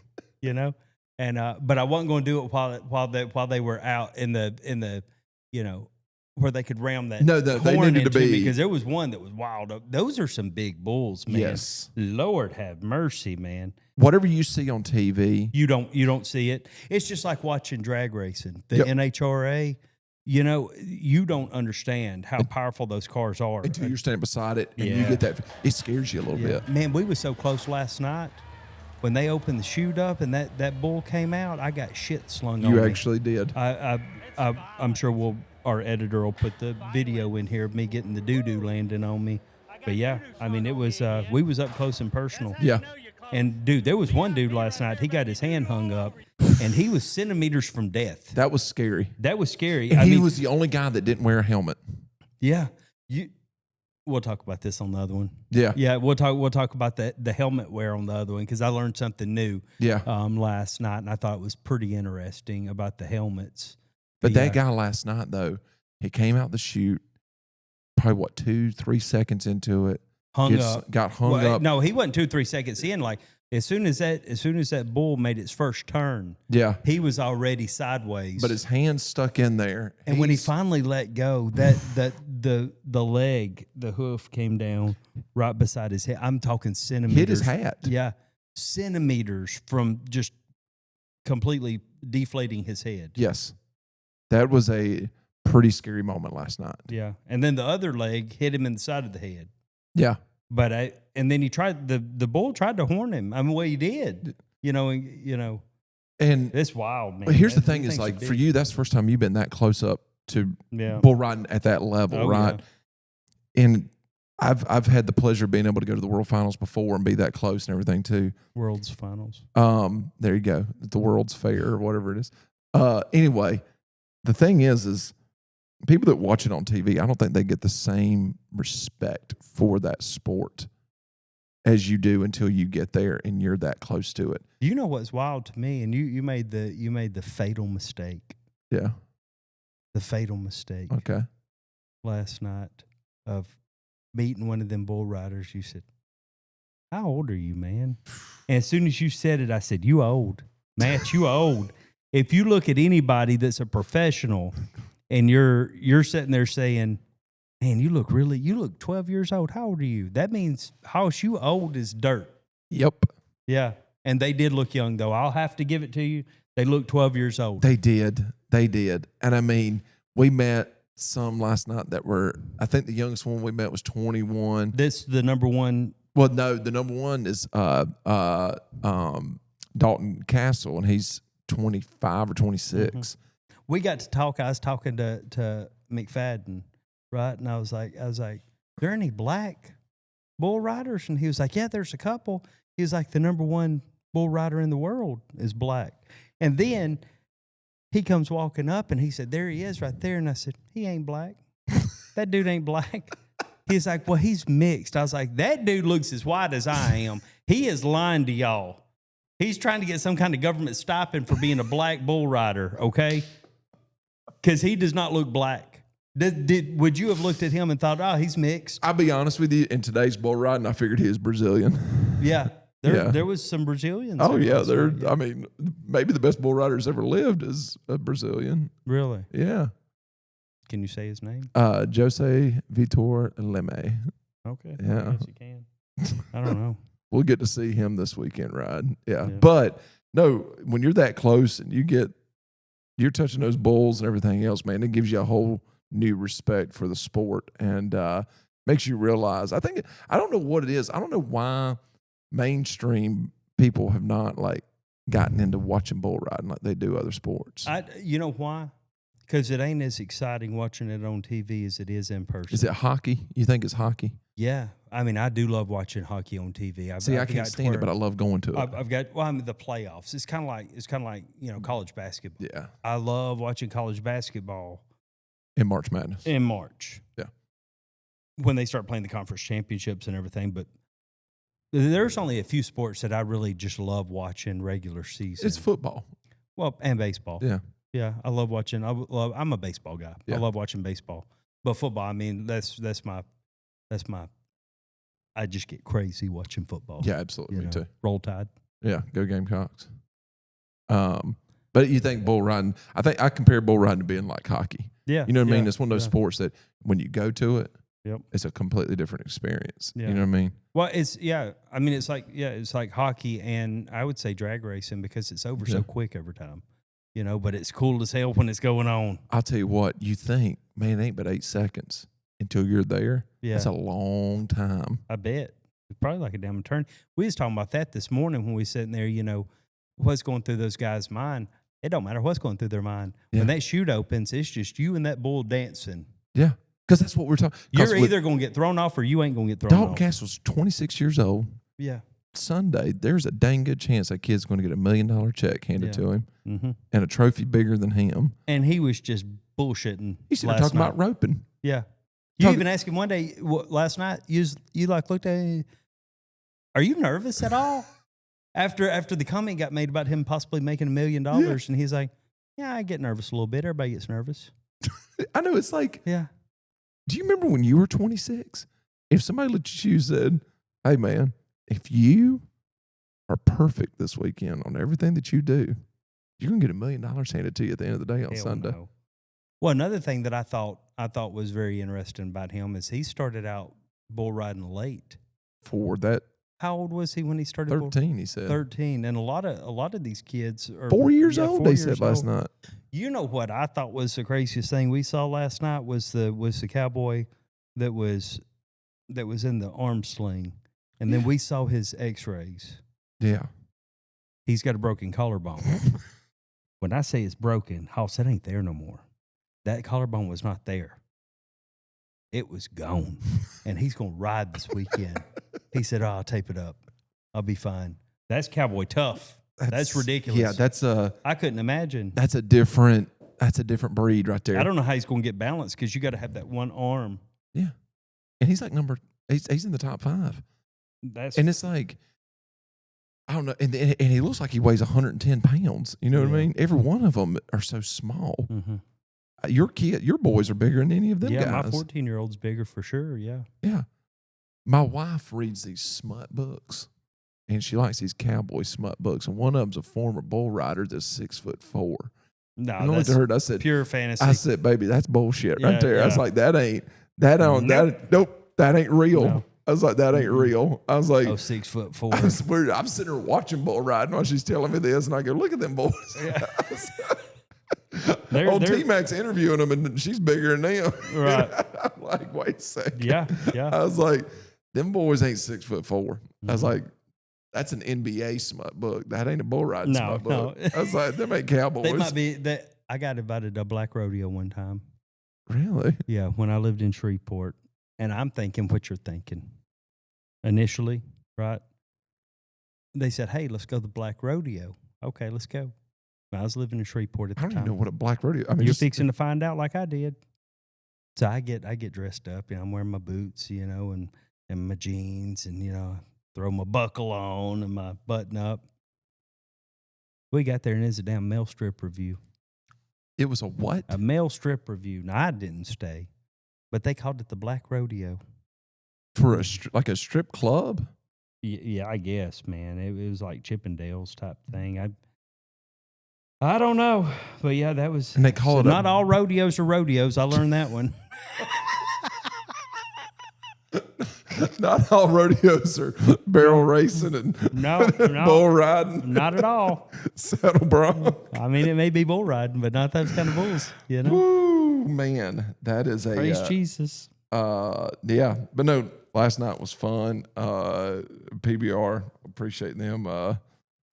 Speaker 1: And but I wasn't going to do it while they were out in the where they could ram that.
Speaker 2: No, they needed to be,
Speaker 1: because there was one that was wild. Those are some big bulls, man.
Speaker 2: Yes.
Speaker 1: Lord have mercy, man.
Speaker 2: Whatever you see on TV,
Speaker 1: you don't see it. It's just like watching drag racing. The NHRA, you don't understand how powerful those cars are
Speaker 2: until you're standing beside it and you get that. It scares you a little bit.
Speaker 1: Man, we were so close last night. When they opened the chute up and that bull came out, I got shit slung on me.
Speaker 2: You actually did.
Speaker 1: I'm sure our editor will put the video in here of me getting the doo-doo landing on me. But yeah, I mean, it was we was up close and personal.
Speaker 2: Yeah.
Speaker 1: And dude, there was one dude last night. He got his hand hung up, and he was centimeters from death.
Speaker 2: That was scary.
Speaker 1: And
Speaker 2: he was the only guy that didn't wear a helmet.
Speaker 1: Yeah. We'll talk about this on the other one.
Speaker 2: Yeah.
Speaker 1: Yeah, we'll talk about the helmet wear on the other one, because I learned something new last night, and I thought it was pretty interesting about the helmets.
Speaker 2: But that guy last night, though, he came out the chute, probably 2-3 seconds into it, got hung up.
Speaker 1: No, he wasn't 2-3 seconds in. Like as soon as that bull made its first turn, he was already sideways.
Speaker 2: But his hand stuck in there,
Speaker 1: and when he finally let go, the leg, the hoof came down right beside his head. I'm talking centimeters.
Speaker 2: Hit his hat.
Speaker 1: Yeah, centimeters from just completely deflating his head.
Speaker 2: Yes, that was a pretty scary moment last night.
Speaker 1: Yeah, and then the other leg hit him in the side of the head.
Speaker 2: Yeah.
Speaker 1: But and then he tried the bull tried to horn him. I mean, well, he did. And it's wild, man.
Speaker 2: Here's the thing: is like for you, that's the first time you've been that close up to bull riding at that level, right? Yeah. And I've had the pleasure of being able to go to the World Finals before and be that close and everything too.
Speaker 1: World's Finals.
Speaker 2: There you go. The World's Fair or whatever it is. Anyway, the thing is people that watch it on TV, I don't think they get the same respect for that sport as you do until you get there and you're that close to it.
Speaker 1: You know what's wild to me, and you made the fatal mistake.
Speaker 2: Yeah.
Speaker 1: The fatal mistake.
Speaker 2: Okay.
Speaker 1: Last night of meeting one of them bull riders. You said, "How old are you, man?" And as soon as you said it, I said, "You old, Matt. You old." If you look at anybody that's a professional, and you're sitting there saying, "Man, you look 12 years old. How old are you?" That means house you old as dirt.
Speaker 2: Yep.
Speaker 1: Yeah. And they did look young, though. I'll have to give it to you. They look 12 years old.
Speaker 2: They did. And I mean, we met some last night that were, I think the youngest one we met was 21.
Speaker 1: This the number one
Speaker 2: Well, no, the number one is Dalton Castle, and he's 25 or 26.
Speaker 1: Mm-hmm. We got to talk. I was talking to McFadden, right? And I was like, there any black bull riders? And he was like, yeah, there's a couple. He was like, the number one bull rider in the world is black. And then he comes walking up and he said, there he is right there. And I said, he ain't black. That dude ain't black. He's like, well, he's mixed. I was like, that dude looks as white as I am. He is lying to y'all. He's trying to get some kind of government stipend for being a black bull rider, okay? Because he does not look black. Would you have looked at him and thought, oh, he's mixed?
Speaker 2: I'll be honest with you. In today's bull riding, I figured he was Brazilian.
Speaker 1: Yeah. There was some Brazilians.
Speaker 2: Oh, yeah. I mean, maybe the best bull riders ever lived is a Brazilian.
Speaker 1: Really?
Speaker 2: Yeah.
Speaker 1: Can you say his name?
Speaker 2: Jose Vitor Leme.
Speaker 1: Okay.
Speaker 2: Yeah.
Speaker 1: I guess you can. I don't know.
Speaker 2: We'll get to see him this weekend ride. Yeah. But no, when you're that close and you're touching those bulls and everything else, man, it gives you a whole new respect for the sport and makes you realize. I don't know what it is. I don't know why mainstream people have not like gotten into watching bull riding like they do other sports.
Speaker 1: You know why? Because it ain't as exciting watching it on TV as it is in person.
Speaker 2: Is it hockey? You think it's hockey?
Speaker 1: Yeah. I mean, I do love watching hockey on TV.
Speaker 2: I can't stand it, but I love going to it.
Speaker 1: The playoffs. It's kind of like, college basketball.
Speaker 2: Yeah.
Speaker 1: I love watching college basketball.
Speaker 2: In March Madness.
Speaker 1: In March.
Speaker 2: Yeah.
Speaker 1: When they start playing the conference championships and everything. But there's only a few sports that I really just love watching regular season.
Speaker 2: It's football.
Speaker 1: Well, and baseball.
Speaker 2: Yeah.
Speaker 1: Yeah, I love watching. I'm a baseball guy.
Speaker 2: Yeah.
Speaker 1: I love watching baseball. But football, I mean, that's my. I just get crazy watching football.
Speaker 2: Yeah, absolutely. Me too.
Speaker 1: Roll Tide.
Speaker 2: Yeah, go Gamecocks. But you think bull riding? I think I compare bull riding to being like hockey.
Speaker 1: Yeah,
Speaker 2: you know what I mean. It's one of those sports that when you go to it,
Speaker 1: yep,
Speaker 2: it's a completely different experience.
Speaker 1: Yeah.
Speaker 2: You know what I mean?
Speaker 1: Well, I mean, it's like hockey, and I would say drag racing because it's over so quick every time. But it's cool as hell when it's going on.
Speaker 2: I'll tell you what, you think, man, it ain't but 8 seconds until you're there.
Speaker 1: Yeah.
Speaker 2: That's a long time.
Speaker 1: I bet. It's probably like a damn turn. We was talking about that this morning when we was sitting there, what's going through those guys' mind. It don't matter what's going through their mind. Yeah. When that chute opens, it's just you and that bull dancing.
Speaker 2: Yeah, because that's what we're talking.
Speaker 1: You're either going to get thrown off or you ain't going to get thrown
Speaker 2: Dalton
Speaker 1: off.
Speaker 2: Dalton Castle's 26 years old.
Speaker 1: Yeah.
Speaker 2: Sunday, there's a dang good chance that kid's going to get $1 million check handed to him and a trophy bigger than him.
Speaker 1: And he was just bullshitting.
Speaker 2: He's talking about roping.
Speaker 1: Yeah. You even asked him one day last night. You looked at him. Are you nervous at all? After the comment got made about him possibly making $1 million, and he's like, "Yeah, I get nervous a little bit. Everybody gets nervous."
Speaker 2: I know. It's like,
Speaker 1: yeah.
Speaker 2: Do you remember when you were 26? If somebody looked at you and said, "Hey, man, if you are perfect this weekend on everything that you do, you're gonna get $1 million handed to you at the end of the day on Sunday."
Speaker 1: No. Well, another thing that I thought was very interesting about him is he started out bull riding late.
Speaker 2: For that,
Speaker 1: how old was he when he started?
Speaker 2: 13, he said.
Speaker 1: 13, and a lot of these kids are
Speaker 2: 4 years old. They said last night.
Speaker 1: You know what I thought was the craziest thing we saw last night was the cowboy that was in the arm sling. And then we saw his x-rays.
Speaker 2: Yeah.
Speaker 1: He's got a broken collarbone. When I say it's broken, Hoss, it ain't there no more. That collarbone was not there. It was gone. And he's going to ride this weekend. He said, I'll tape it up. I'll be fine. That's cowboy tough. That's ridiculous.
Speaker 2: Yeah,
Speaker 1: I couldn't imagine.
Speaker 2: That's a different breed right there.
Speaker 1: I don't know how he's going to get balance because you got to have that one arm.
Speaker 2: Yeah. And he's like he's in the top 5. And it's like, I don't know. And he looks like he weighs 110 pounds. You know what I mean? Every one of them are so small.
Speaker 1: Mm-hmm.
Speaker 2: Your boys are bigger than any of them guys.
Speaker 1: Yeah, my 14-year-old's bigger for sure. Yeah.
Speaker 2: Yeah. My wife reads these smut books, and she likes these cowboy smut books. And one of them's a former bull rider that's 6'4".
Speaker 1: No,
Speaker 2: I looked at her and I said,
Speaker 1: pure fantasy.
Speaker 2: I said, baby, that's bullshit right there. Yeah. I was like, that ain't real. No. I was like, that ain't real. I was like,
Speaker 1: 6'4".
Speaker 2: I'm sitting there watching bull riding while she's telling me this, and I go, look at them boys. Yeah. T-Mac's interviewing them, and she's bigger than them.
Speaker 1: Right.
Speaker 2: I'm like, wait a second.
Speaker 1: Yeah.
Speaker 2: I was like, them boys ain't 6'4". I was
Speaker 1: Mhm.
Speaker 2: like, that's an NBA smut book. That ain't a bull riding
Speaker 1: No,
Speaker 2: smut book.
Speaker 1: no.
Speaker 2: I was like, them ain't cowboys.
Speaker 1: They might be that. I got invited to a black rodeo one time.
Speaker 2: Really?
Speaker 1: Yeah, when I lived in Shreveport, and I'm thinking what you're thinking initially, right? They said, "Hey, let's go to the black rodeo." Okay, let's go. I was living in Shreveport at
Speaker 2: I
Speaker 1: the
Speaker 2: don't even
Speaker 1: time.
Speaker 2: know what a black rodeo. I mean,
Speaker 1: You're
Speaker 2: just,
Speaker 1: fixing to find out, like I did. So I get dressed up. I'm wearing my boots, and my jeans, and throw my buckle on and my button up. We got there, and it's a damn male strip review.
Speaker 2: it was a what?
Speaker 1: A male strip review. Now I didn't stay, but they called it the Black Rodeo.
Speaker 2: For like a strip club?
Speaker 1: Yeah, I guess, man. It was like Chippendales type thing. I don't know, but yeah, that was.
Speaker 2: And they call it
Speaker 1: not all rodeos are rodeos. I learned that one.
Speaker 2: Not all rodeos are barrel racing and
Speaker 1: No,
Speaker 2: bull riding,
Speaker 1: not at all.
Speaker 2: saddle bronc.
Speaker 1: I mean, it may be bull riding, but not those kind of bulls.
Speaker 2: Woo, man, that is a
Speaker 1: Praise Jesus.
Speaker 2: yeah. But no, last night was fun. PBR, appreciate them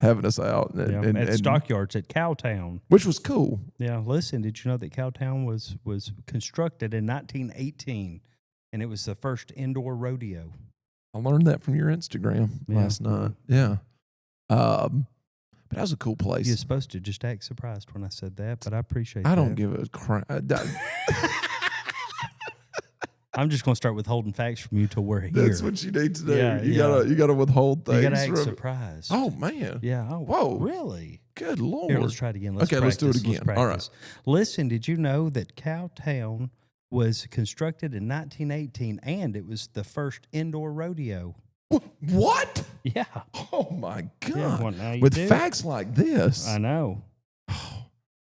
Speaker 2: having us out
Speaker 1: At Stockyards at Cowtown.
Speaker 2: which was cool.
Speaker 1: Yeah, listen, did you know that Cowtown was constructed in 1918, and it was the first indoor rodeo?
Speaker 2: I learned that from your Instagram last night. Yeah. But that was a cool place.
Speaker 1: You're supposed to just act surprised when I said that, but I appreciate that.
Speaker 2: I don't give a crap.
Speaker 1: I'm just going to start withholding facts from you till we're here.
Speaker 2: That's what you need to do.
Speaker 1: Yeah,
Speaker 2: you gotta withhold things.
Speaker 1: You got to act
Speaker 2: from-
Speaker 1: surprised.
Speaker 2: Oh man.
Speaker 1: Yeah. Oh,
Speaker 2: Whoa.
Speaker 1: really?
Speaker 2: Good Lord.
Speaker 1: Here, let's try it again.
Speaker 2: Let's do it again. All right.
Speaker 1: Listen, did you know that Cowtown was constructed in 1918 and it was the first indoor rodeo?
Speaker 2: What?
Speaker 1: Yeah.
Speaker 2: Oh my God.
Speaker 1: Yeah, well, now you
Speaker 2: With
Speaker 1: do.
Speaker 2: facts like this,
Speaker 1: I know.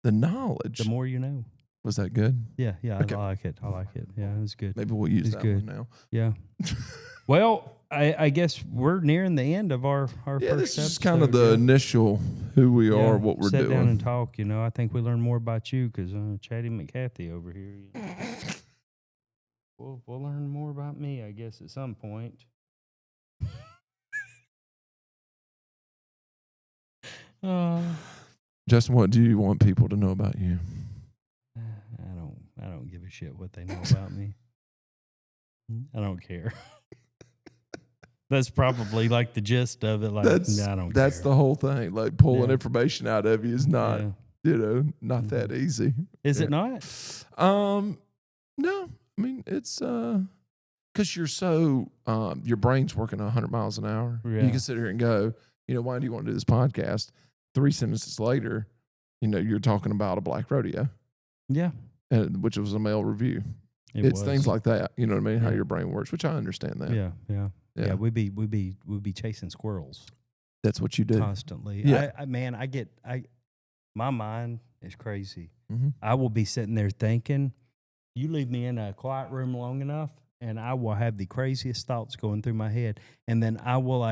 Speaker 2: the knowledge.
Speaker 1: The more you know.
Speaker 2: Was that good?
Speaker 1: Yeah.
Speaker 2: Okay.
Speaker 1: I like it. Yeah, it was good.
Speaker 2: Maybe we'll use
Speaker 1: It's
Speaker 2: that
Speaker 1: good.
Speaker 2: one now.
Speaker 1: Yeah. Well, I guess we're nearing the end of our
Speaker 2: Yeah,
Speaker 1: first
Speaker 2: this is just
Speaker 1: episode,
Speaker 2: kind of the initial who we are, what we're
Speaker 1: sit
Speaker 2: doing.
Speaker 1: down and talk. I think we learned more about you because Chatty McCathy over here. We'll learn more about me, I guess, at some point.
Speaker 2: Justin, what do you want people to know about you?
Speaker 1: I don't give a shit what they know about me. I don't care. That's probably like the gist of it. Like, I don't
Speaker 2: that's
Speaker 1: care.
Speaker 2: the whole thing. Like pulling information out of you is not, not that easy.
Speaker 1: Is it not?
Speaker 2: No. I mean, it's because you're so your brain's working 100 miles an hour.
Speaker 1: Yeah.
Speaker 2: You can sit here and go, why do you want to do this podcast? 3 sentences later, you're talking about a black rodeo.
Speaker 1: Yeah.
Speaker 2: Which was a male review. It's things like that. You know what I mean? How your brain works, which I understand that.
Speaker 1: Yeah. We'd be chasing squirrels.
Speaker 2: That's what you do
Speaker 1: Constantly.
Speaker 2: Yeah.
Speaker 1: My mind is crazy.
Speaker 2: Mm-hmm.
Speaker 1: I will be sitting there thinking, you leave me in a quiet room long enough and I will have the craziest thoughts going through my head. And then I will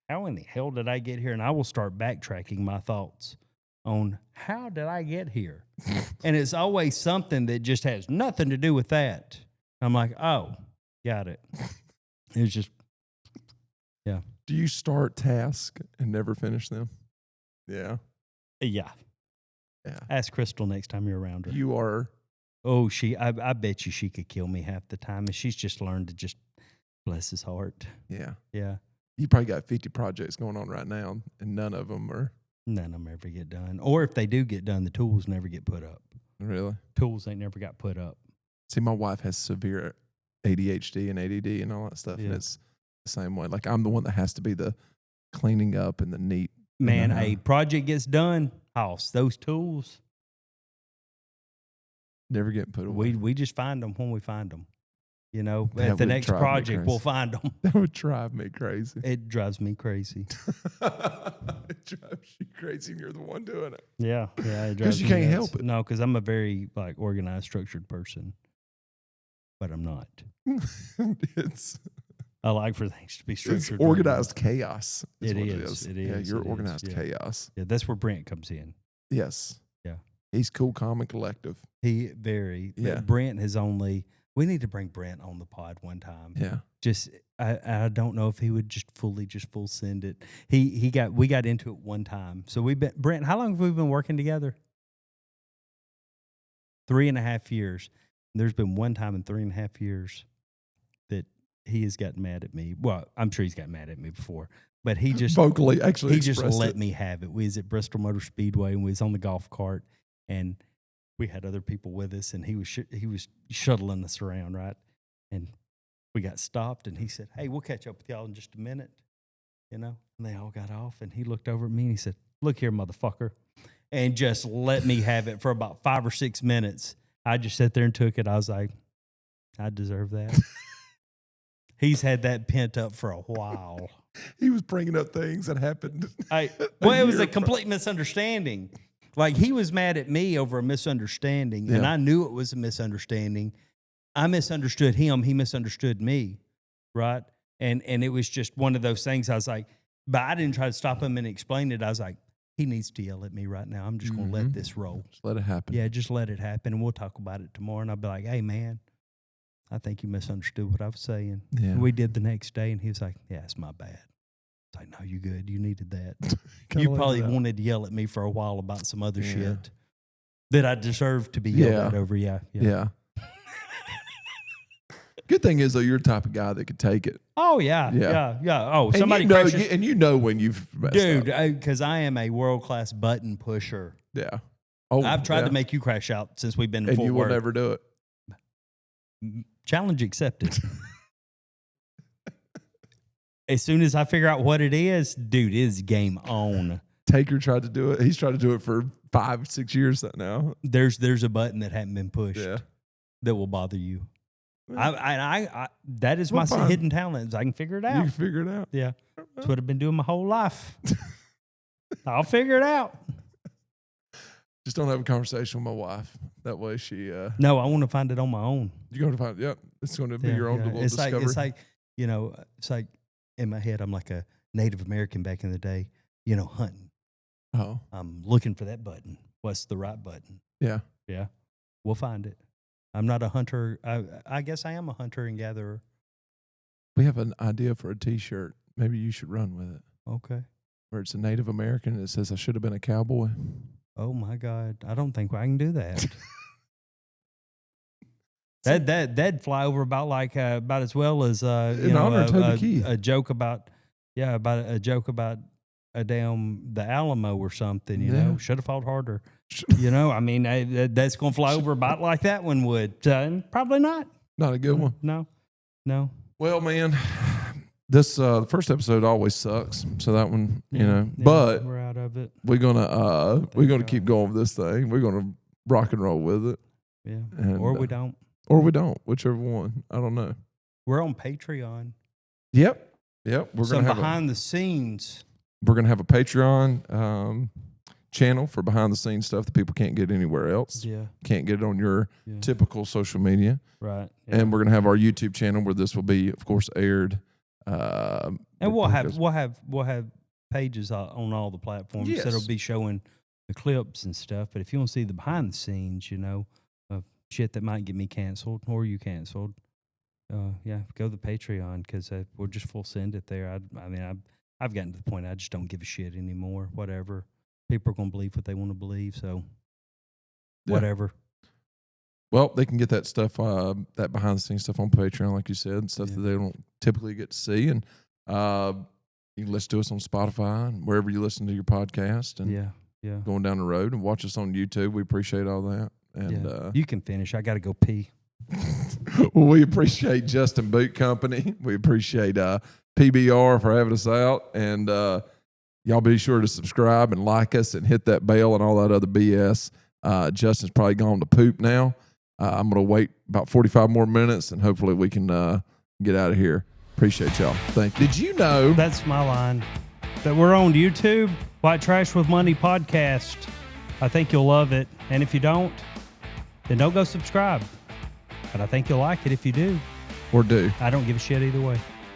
Speaker 1: how in the hell did I get here? And I will start backtracking my thoughts on how did I get here? And it's always something that just has nothing to do with that. I'm like, oh, got it. It's just, yeah.
Speaker 2: Do you start tasks and never finish them? Yeah.
Speaker 1: Yeah.
Speaker 2: Yeah.
Speaker 1: Ask Crystal next time you're around her.
Speaker 2: You are.
Speaker 1: Oh, I bet you she could kill me half the time. And she's just learned to just bless his heart.
Speaker 2: Yeah.
Speaker 1: Yeah.
Speaker 2: You probably got 50 projects going on right now, and none of them
Speaker 1: ever get done. Or if they do get done, the tools never get put up.
Speaker 2: Really?
Speaker 1: Tools ain't never got put up.
Speaker 2: See, my wife has severe ADHD and ADD and all that stuff, and it's the same way. Like, I'm the one that has to be the cleaning up and the neat.
Speaker 1: Man, a project gets done, house, those tools.
Speaker 2: Never getting put away.
Speaker 1: We just find them when we find them.
Speaker 2: That
Speaker 1: At the
Speaker 2: would
Speaker 1: next
Speaker 2: drive me
Speaker 1: project, we'll
Speaker 2: crazy.
Speaker 1: find them.
Speaker 2: That would drive me crazy.
Speaker 1: It drives me crazy.
Speaker 2: It drives you crazy and you're the one doing it.
Speaker 1: Yeah. It drives
Speaker 2: Because you
Speaker 1: me
Speaker 2: can't
Speaker 1: nuts.
Speaker 2: help it.
Speaker 1: No, because I'm a very organized, structured person. But I'm not. I like for things to be structured.
Speaker 2: It's organized chaos.
Speaker 1: It
Speaker 2: what
Speaker 1: is. It is.
Speaker 2: Yeah, you're
Speaker 1: It is.
Speaker 2: organized
Speaker 1: Yeah.
Speaker 2: chaos.
Speaker 1: Yeah, that's where Brent comes in.
Speaker 2: Yes.
Speaker 1: Yeah.
Speaker 2: He's cool, calm, and collective.
Speaker 1: Yeah. Brent has only. We need to bring Brent on the pod one time.
Speaker 2: Yeah.
Speaker 1: Just I don't know if he would just full send it. We got into it one time. So Brent, how long have we been working together? 3.5 years. There's been one time in 3.5 years that he has gotten mad at me. Well, I'm sure he's gotten mad at me before, but he just
Speaker 2: vocally actually
Speaker 1: he just let me have it. We was at Bristol Motor Speedway and we was on the golf cart and we had other people with us and he was shuttling us around, right? And we got stopped and he said, "Hey, we'll catch up with y'all in just a minute," And they all got off and he looked over at me and he said, "Look here, motherfucker," and just let me have it for about 5 or 6 minutes. I just sat there and took it. I was like, I deserve that. He's had that pent up for a while.
Speaker 2: He was bringing up things that happened.
Speaker 1: It was a complete misunderstanding. Like he was mad at me over a misunderstanding, and I knew it was a misunderstanding. I misunderstood him. He misunderstood me, right? And it was just one of those things. I was like, but I didn't try to stop him and explain it. I was like, he needs to yell at me right now. I'm just going to let this roll.
Speaker 2: Just let it happen.
Speaker 1: Yeah, just let it happen, and we'll talk about it tomorrow. And I'll be like, "Hey, man, I think you misunderstood what I was saying."
Speaker 2: Yeah.
Speaker 1: And we did the next day, and he was like, "Yeah, it's my bad." It's like, "No, you good. You needed that." You probably wanted to yell at me for a while about some other shit that I deserved to be yelled at over. Yeah.
Speaker 2: Good thing is, though, you're the type of guy that could take it.
Speaker 1: Oh, yeah. Oh,
Speaker 2: and
Speaker 1: somebody
Speaker 2: crashes. And you know when you've messed
Speaker 1: up.
Speaker 2: Dude,
Speaker 1: because I am a world-class button pusher.
Speaker 2: Yeah.
Speaker 1: I've tried to make you crash out since we've been in Fort
Speaker 2: Worth. And you will never do
Speaker 1: it. Challenge accepted. As soon as I figure out what it is, dude, it's game on.
Speaker 2: Taker tried to do it. He's tried to do it for 5-6 years now.
Speaker 1: There's a button that hadn't been pushed that will bother you. I that is my hidden talent. I can figure it out.
Speaker 2: You can figure it out.
Speaker 1: Yeah. That's what I've been doing my whole life. I'll figure it out.
Speaker 2: Just don't have a conversation with my wife. That way she...
Speaker 1: No, I want to find it on my own.
Speaker 2: You're going to find it. Yep. It's going to be your own little discovery.
Speaker 1: It's like in my head, I'm like a Native American back in the day, hunting.
Speaker 2: Oh.
Speaker 1: I'm looking for that button. What's the right button?
Speaker 2: Yeah.
Speaker 1: Yeah. We'll find it. I'm not a hunter. I guess I am a hunter and gatherer.
Speaker 2: We have an idea for a T-shirt. Maybe you should run with it.
Speaker 1: Okay.
Speaker 2: Where it's a Native American and it says, "I should have been a cowboy."
Speaker 1: Oh, my God. I don't think I can do that. That'd fly over about as well as a joke about a damn the Alamo or something. Should have fought harder. I mean that's gonna fly over about like that one would. Probably not
Speaker 2: a good one.
Speaker 1: No.
Speaker 2: Well, man, this first episode always sucks, so that one but
Speaker 1: we're out of it.
Speaker 2: We're gonna keep going with this thing. We're gonna rock and roll with it.
Speaker 1: Or we don't.
Speaker 2: Or we don't, whichever one. I don't know.
Speaker 1: We're on Patreon.
Speaker 2: Yep. We're
Speaker 1: gonna have behind the scenes.
Speaker 2: We're gonna have a Patreon channel for behind the scenes stuff that people can't get anywhere else.
Speaker 1: Yeah.
Speaker 2: Can't get it on your typical social media.
Speaker 1: Right.
Speaker 2: Yeah. And we're gonna have our YouTube channel where this will be, of course, aired.
Speaker 1: And we'll have pages on all the platforms that'll be showing the clips and stuff. But if you want to see the behind the scenes, of shit that might get me canceled or you canceled, go to the Patreon because we'll just full send it there. I've gotten to the point I just don't give a shit anymore. Whatever. People are going to believe what they want to believe, so whatever.
Speaker 2: Well, they can get that stuff, that behind-the-scenes stuff on Patreon, like you said, stuff that they don't typically get to see. And you can listen to us on Spotify and wherever you listen to your podcast. And going down the road and watch us on YouTube. We appreciate all that. And
Speaker 1: you can finish. I got to go pee.
Speaker 2: Well, we appreciate Justin Boot Company. We appreciate PBR for having us out. And y'all be sure to subscribe and like us and hit that bell and all that other BS. Justin's probably gone to poop now. I'm going to wait about 45 more minutes and hopefully we can get out of here. Appreciate y'all. Thank you. Did you know?
Speaker 1: That's my line. That we're on YouTube, White Trash with Money Podcast. I think you'll love it. And if you don't, then don't go subscribe. But I think you'll like it if you do.
Speaker 2: Or do.
Speaker 1: I don't give a shit either way.